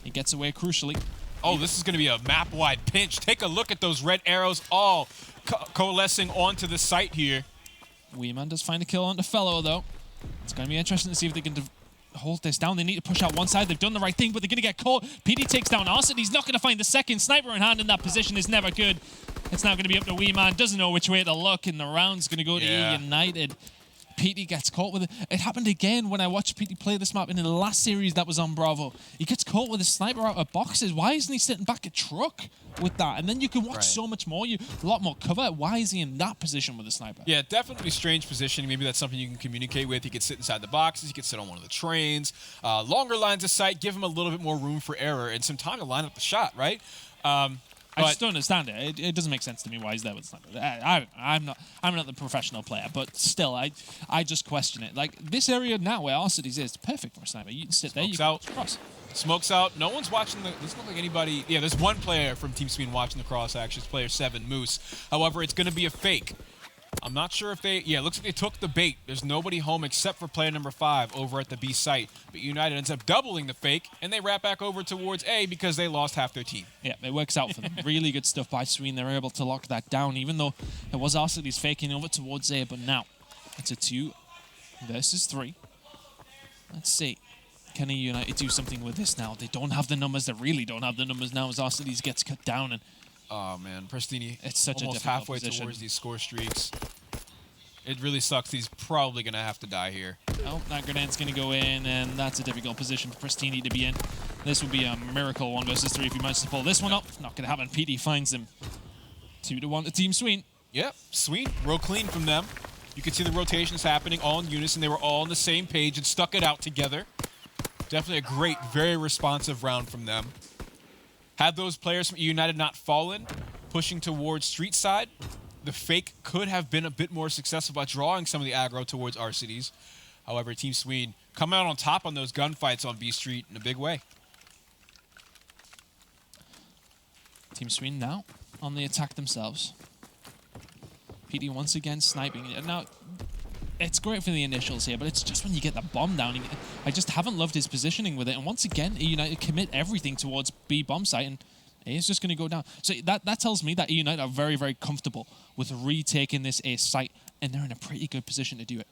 He gets away crucially. Oh, this is going to be a map-wide pinch. Take a look at those red arrows all coalescing onto the site here. Weeman does find a kill onto Fellow, though. It's going to be interesting to see if they can hold this down. They need to push out one side. They've done the right thing, but they're going to get caught. PD takes down Arson. He's not going to find the second. Sniper in hand in that position is never good. It's now going to be up to Weeman. Doesn't know which way to look, and the round's going to go to eUnited. Petey gets caught with it. It happened again when I watched Petey play this map in the last series that was on Bravo. He gets caught with a sniper out of boxes. Why isn't he sitting back at truck with that? And then you can watch so much more. A lot more cover. Why is he in that position with a sniper? Yeah, definitely strange positioning. Maybe that's something you can communicate with. He could sit inside the boxes. He could sit on one of the trains. Longer lines of sight, give him a little bit more room for error and some time to line up the shot, right? I just don't understand it. It doesn't make sense to me why he's there with sniper. I'm not the professional player, but still, I just question it. Like, this area now where Arcides is perfect for a sniper. You can sit there, you can cross. Smoke's out. No one's watching doesn't look like anybody. Yeah, there's one player from Team Sween watching the cross, actually. It's player 7, Moose. However, it's going to be a fake. I'm not sure if they... Yeah, it looks like they took the bait. There's nobody home except for player number 5 over at the B site. But eUnited ends up doubling the fake, and they wrap back over towards A because they lost half their team. Yeah, it works out for them. Really good stuff by Sween. They were able to lock that down, even though it was Arcides faking over towards A. But now, it's a 2 versus 3. Let's see. Can eUnited do something with this now? They don't have the numbers. They really don't have the numbers now as Arcides gets cut down. And oh, man. Pristini it's such almost a difficult halfway position towards these score streaks. It really sucks. He's probably going to have to die here. Oh, that grenade's going to go in, and that's a difficult position for Pristini to be in. This would be a miracle 1 versus 3 if he manages to pull this one up. Not going to happen. PD finds him. 2-1 to Team Sween. Yep, Sween, real clean from them. You could see the rotations happening all in unison. They were all on the same page and stuck it out together. Definitely a great, very responsive round from them. Had those players from eUnited not fallen, pushing towards street side, the fake could have been a bit more successful by drawing some of the aggro towards RCDs. However, Team Sween come out on top on those gunfights on B Street in a big way. Team Sween now on the attack themselves. PD once again sniping. Now, it's great for the initials here, but it's just when you get the bomb down. I just haven't loved his positioning with it. And once again, eUnited commit everything towards B bomb site, and A is just going to go down. So that tells me that eUnited are very, very comfortable with retaking this A site, and they're in a pretty good position to do it.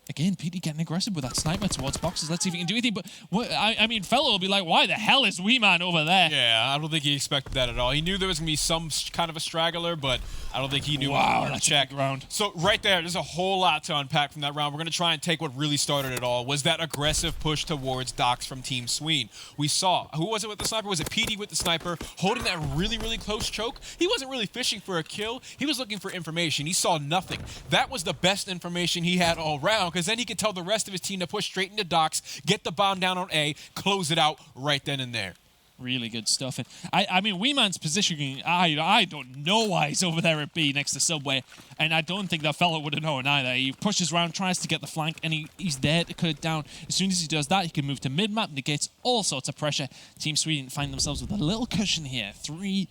Again, PD getting aggressive with that sniper towards boxes. Let's see if he can do anything. But I mean, Fellow will be like, why the hell is Wee Man over there? Yeah, I don't think he expected that at all. He knew there was going to be some kind of a straggler, but I don't think he knew what to check. Round. So right there, there's a whole lot to unpack from that round. We're going to try and take what really started it all, was that aggressive push towards Docs from Team Sween. We saw, who was it with the sniper? Was it PD with the sniper, holding that really, really close choke? He wasn't really fishing for a kill. He was looking for information. He saw nothing. That was the best information he had all round, because then he could tell the rest of his team to push straight into Docs, get the bomb down on A, close it out right then and there. Really good stuff. And I mean, Wee Man's positioning, I don't know why he's over there at B next to Subway, and I don't think that Fellow would have known either. He pushes around, tries to get the flank, and he's there to cut it down. As soon as he does that, he can move to mid-map, negates all sorts of pressure. Team Sweden find themselves with a little cushion here, 3-1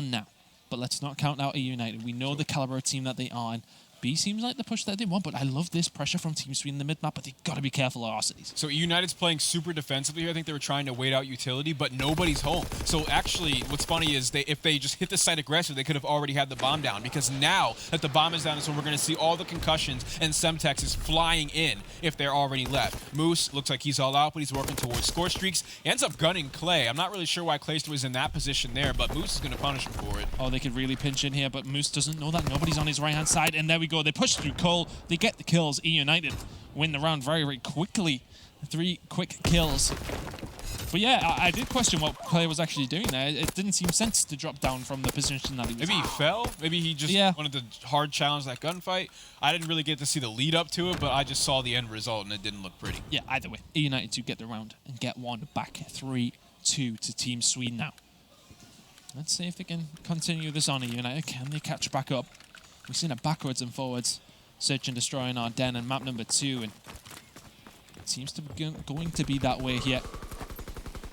now. But let's not count out eUnited. We know the caliber of team that they are, and B seems like the push that they want, but I love this pressure from Team Sweden in the mid-map, but they've got to be careful of RCDs. So eUnited's playing super defensively here. I think they were trying to wait out utility, but nobody's home. So actually, what's funny is if they just hit the site aggressive, they could have already had the bomb down, because now that the bomb is down is when we're going to see all the concussions and Semtex is flying in if they're already left. Moose looks like he's all out, but he's working towards score streaks. He ends up gunning Clay. I'm not really sure why Clay was in that position there, but Moose is going to punish him for it. Oh, they could really pinch in here, but Moose doesn't know that. Nobody's on his right-hand side, and there we go. They push through Cole. They get the kills. eUnited win the round very, very quickly. 3 quick kills. But yeah, I did question what Clay was actually doing there. It didn't seem sense to drop down from the position that he was. Maybe he fell. Maybe he just wanted to hard challenge that gunfight. I didn't really get to see the lead up to it, but I just saw the end result, and it didn't look pretty. Yeah, either way, eUnited to get the round and get one back. 3-2 to Team Sweden now. Let's see if they can continue this on eUnited. Can they catch back up? We've seen it backwards and forwards. Search and destroy in our den and map number 2, and it seems to be going to be that way here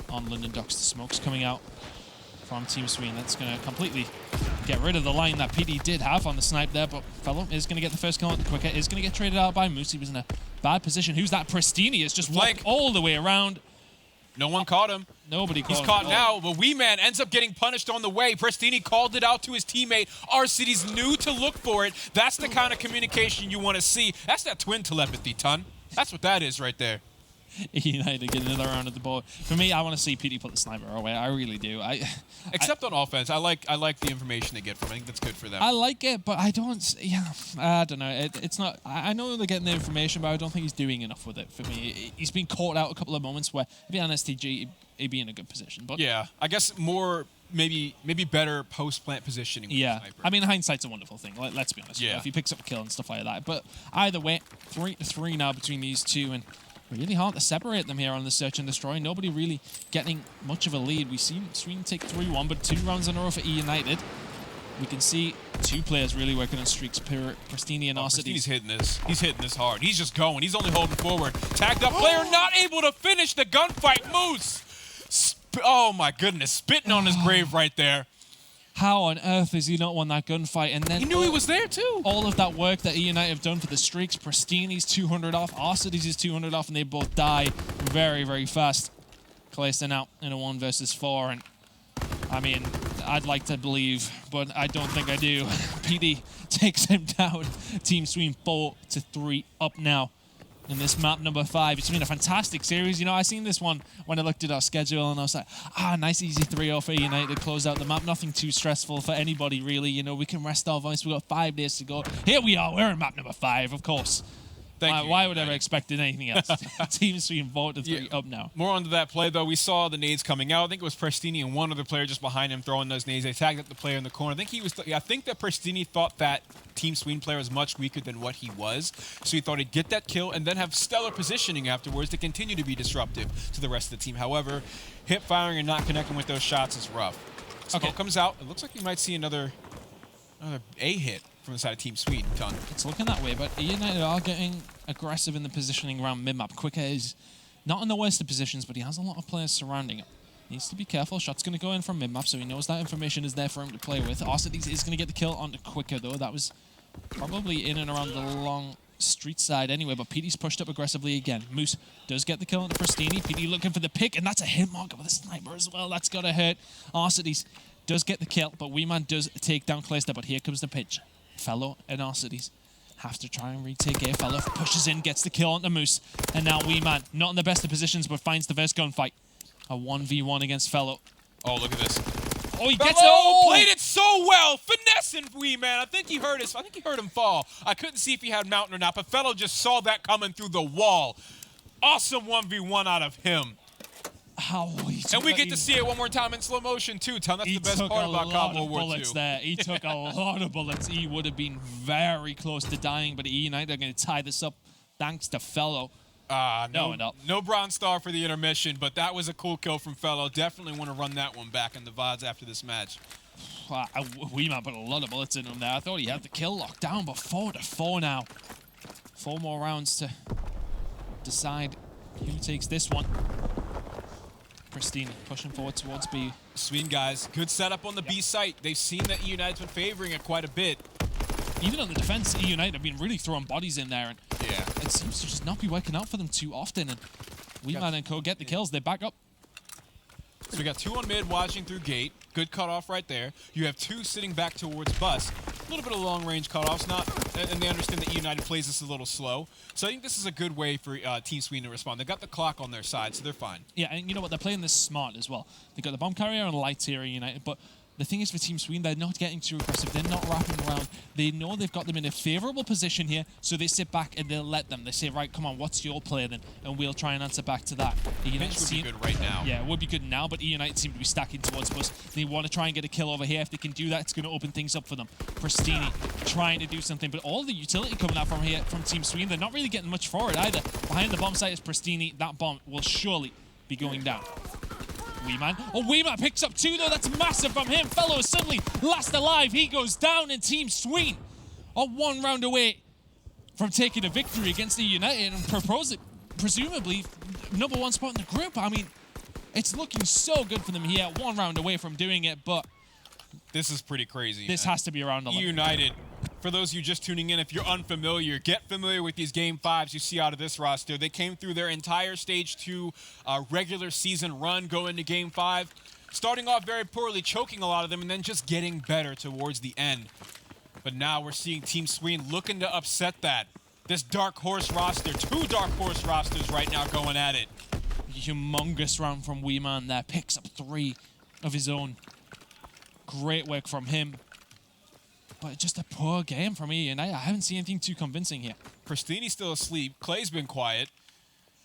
on London Docks. The smoke's coming out from Team Sween. That's going to completely get rid of the line that PD did have on the snipe there, but Fellow is going to get the first kill on the quicker. Is going to get traded out by Moose. He was in a bad position. Who's that? Pristini is just walked all the way around. No one caught him. Nobody caught him. He's caught now, but Wee Man ends up getting punished on the way. Pristini called it out to his teammate. RCD's knew to look for it. That's the kind of communication you want to see. That's that twin telepathy, Ton. That's what that is right there. eUnited get another round at the board. For me, I want to see PD put the sniper away. I really do. Except on offense, I like the information they get from it. I think that's good for them. I like it, but I don't. Yeah, I don't know. It's not. I know they're getting the information, but I don't think he's doing enough with it. For me, he's been caught out a couple of moments where maybe on STG he'd be in a good position. But yeah, I guess more. Maybe better post-plant positioning. Yeah, with the sniper. I mean, hindsight's a wonderful thing. Let's be honest. Yeah. If he picks up a kill and stuff like that. But either way, 3-3 now between these two, and really hard to separate them here on the search and destroy. Nobody really getting much of a lead. We've seen Sweden take 3-1, but 2 rounds in a row for eUnited. We can see 2 players really working on streaks, Pristini and RCD. Pristini's hitting this. He's hitting this hard. He's just going. He's only holding forward. Tagged up player, not able to finish the gunfight. Moose. Oh my goodness, spitting on his grave right there. How on earth has he not won that gunfight? And then he knew he was there too. All of that work that eUnited have done for the streaks, Pristini's 200 off, RCD's is 200 off, and they both die very, very fast. Clayson out in a 1 versus 4, and I mean, I'd like to believe, but I don't think I do. PD takes him down. Team Sween 4-3 up now in this map number 5. It's been a fantastic series. You know, I seen this one when I looked at our schedule, and I was like, nice easy 3-0 for eUnited to close out the map. Nothing too stressful for anybody, really. You know, we can rest our voice. We've got 5 days to go. Here we are. We're in map number 5, of course. Why would I ever expect anything else? Team Sween vote to 3 up now. More onto that play, though. We saw the nades coming out. I think it was Prestini and one other player just behind him throwing those nades. They tagged up the player in the corner. I think that Prestini thought that Team Sween player was much weaker than what he was, so he thought he'd get that kill and then have stellar positioning afterwards to continue to be disruptive to the rest of the team. However, hip firing and not connecting with those shots is rough. Smoke comes out. It looks like we might see another A hit from the side of Team Sween. It's looking that way, but eUnited are getting aggressive in the positioning around mid-map. Quicker is not in the worst of positions, but he has a lot of players surrounding him. Needs to be careful. Shot's going to go in from mid-map, so he knows that information is there for him to play with. Arcides is going to get the kill onto Quicker, though. That was probably in and around the long street side anyway, but PD's pushed up aggressively again. Moose does get the kill onto Prestini. PD looking for the pick, and that's a hit marker with a sniper as well. That's got to hurt. Arcides does get the kill, but Weeman does take down Clayster, but here comes the pitch. Fellow and Arcides have to try and retake A. Fellow pushes in, gets the kill onto Moose, and now Weeman, not in the best of positions, but finds the first gunfight. A 1v1 against Fellow. Oh, look at this. Oh, he gets it. Oh! Played it so well. Finessing Weeman. I think he heard him fall. I couldn't see if he had mountain or not, but Fellow just saw that coming through the wall. Awesome 1v1 out of him. And we get to see it one more time in slow motion, too, Tom. That's the best part about COD World War II. There. He took a lot of bullets. He would have been very close to dying, but eUnited are going to tie this up thanks to Fellow. No bronze star for the intermission, but that was a cool kill from Fellow. Definitely want to run that one back in the VODs after this match. Weeman put a lot of bullets in him there. I thought he had the kill locked down, but 4-4 now. 4 more rounds to decide who takes this one. Prestini pushing forward towards B. Sween guys, good setup on the B site. They've seen that eUnited's been favoring it quite a bit. Even on the defense, eUnited have been really throwing bodies in there, and it seems to just not be working out for them too often. And Weeman and co get the kills. They back up. So we got 2 on mid watching through gate. Good cutoff right there. You have 2 sitting back towards bus. A little bit of long-range cutoffs, and they understand that eUnited plays this a little slow. So I think this is a good way for Team Sween to respond. They got the clock on their side, so they're fine. Yeah, and you know what? They're playing this smart as well. They got the bomb carrier and lights here, eUnited, but the thing is for Team Sween, they're not getting too aggressive. They're not wrapping around. They know they've got them in a favorable position here, so they sit back and they'll let them. They say, right, come on, what's your play then? And we'll try and answer back to that. Pinch would be good right now. Yeah, it would be good now, but eUnited seem to be stacking towards us. They want to try and get a kill over here. If they can do that, it's going to open things up for them. Prestini trying to do something, but all the utility coming out from here from Team Sween, they're not really getting much forward either. Behind the bomb site is Prestini. That bomb will surely be going down. Weeman. Oh, Weeman picks up 2, though. That's massive from him. Fellow is suddenly last alive. He goes down, and Team Sween are 1 round away from taking a victory against eUnited and presumably #1 spot in the group. I mean, it's looking so good for them here. 1 round away from doing it, but this is pretty crazy. This has to be around 11. eUnited. For those of you just tuning in, if you're unfamiliar, get familiar with these Game 5s you see out of this roster. They came through their entire Stage 2 regular season run going to Game 5, starting off very poorly, choking a lot of them, and then just getting better towards the end. But now we're seeing Team Sween looking to upset that. This Dark Horse roster, 2 Dark Horse rosters right now going at it. Humongous round from Weeman there, picks up 3 of his own. Great work from him. But just a poor game from eUnited. I haven't seen anything too convincing here. Prestini's still asleep. Clay's been quiet.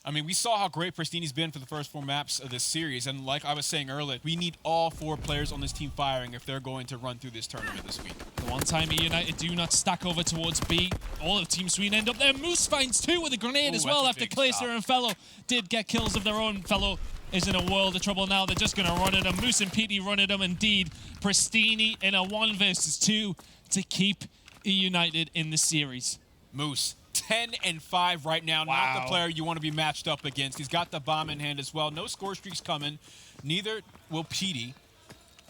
I mean, we saw how great Prestini's been for the first 4 maps of this series, and like I was saying earlier, we need all 4 players on this team firing if they're going to run through this tournament this week. The one time eUnited do not stack over towards B, all of Team Sween end up there. Moose finds 2 with a grenade as well after Clayster and Fellow did get kills of their own. Fellow is in a world of trouble now. They're just going to run at him. Moose and PD run at him indeed. Prestini in a 1 versus 2 to keep eUnited in the series. Moose, 10-5 right now. Wow. Not the player you want to be matched up against. He's got the bomb in hand as well. No score streaks coming. Neither will PD.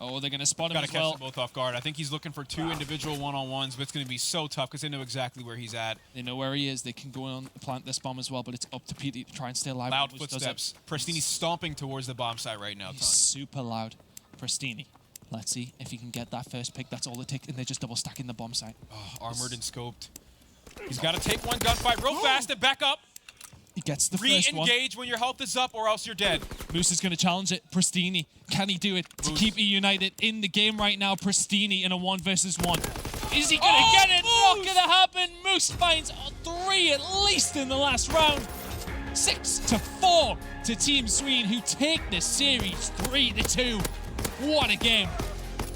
Oh, they're going to spot him Got as to catch well. them both off guard. I think he's looking for 2 individual one-on-ones, but it's going to be so tough because they know exactly where he's at. They know where he is. They can go and plant this bomb as well, but it's up to PD to try and stay alive. Loud footsteps. Prestini's stomping towards the bomb site right now. He's super loud. Prestini. Let's see if he can get that first pick. That's all it takes, and they're just double stacking the bomb site. Oh, armored and scoped. He's got to take 1 gunfight real fast and back up. He gets the first one. Re-engage when your health is up or else you're dead. Moose is going to challenge it. Prestini, can he do it to keep eUnited in the game right now? Prestini in a 1 versus 1. Is he going to get it? Not going to happen. Moose finds 3 at least in the last round. 6-4 to Team Sween, who take this series 3-2. What a game.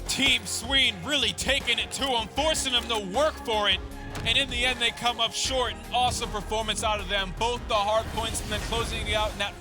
Team Sween really taking it to them, forcing them to work for it. And in the end, they come up short. An awesome performance out of them. Both the hard points and then closing it out in that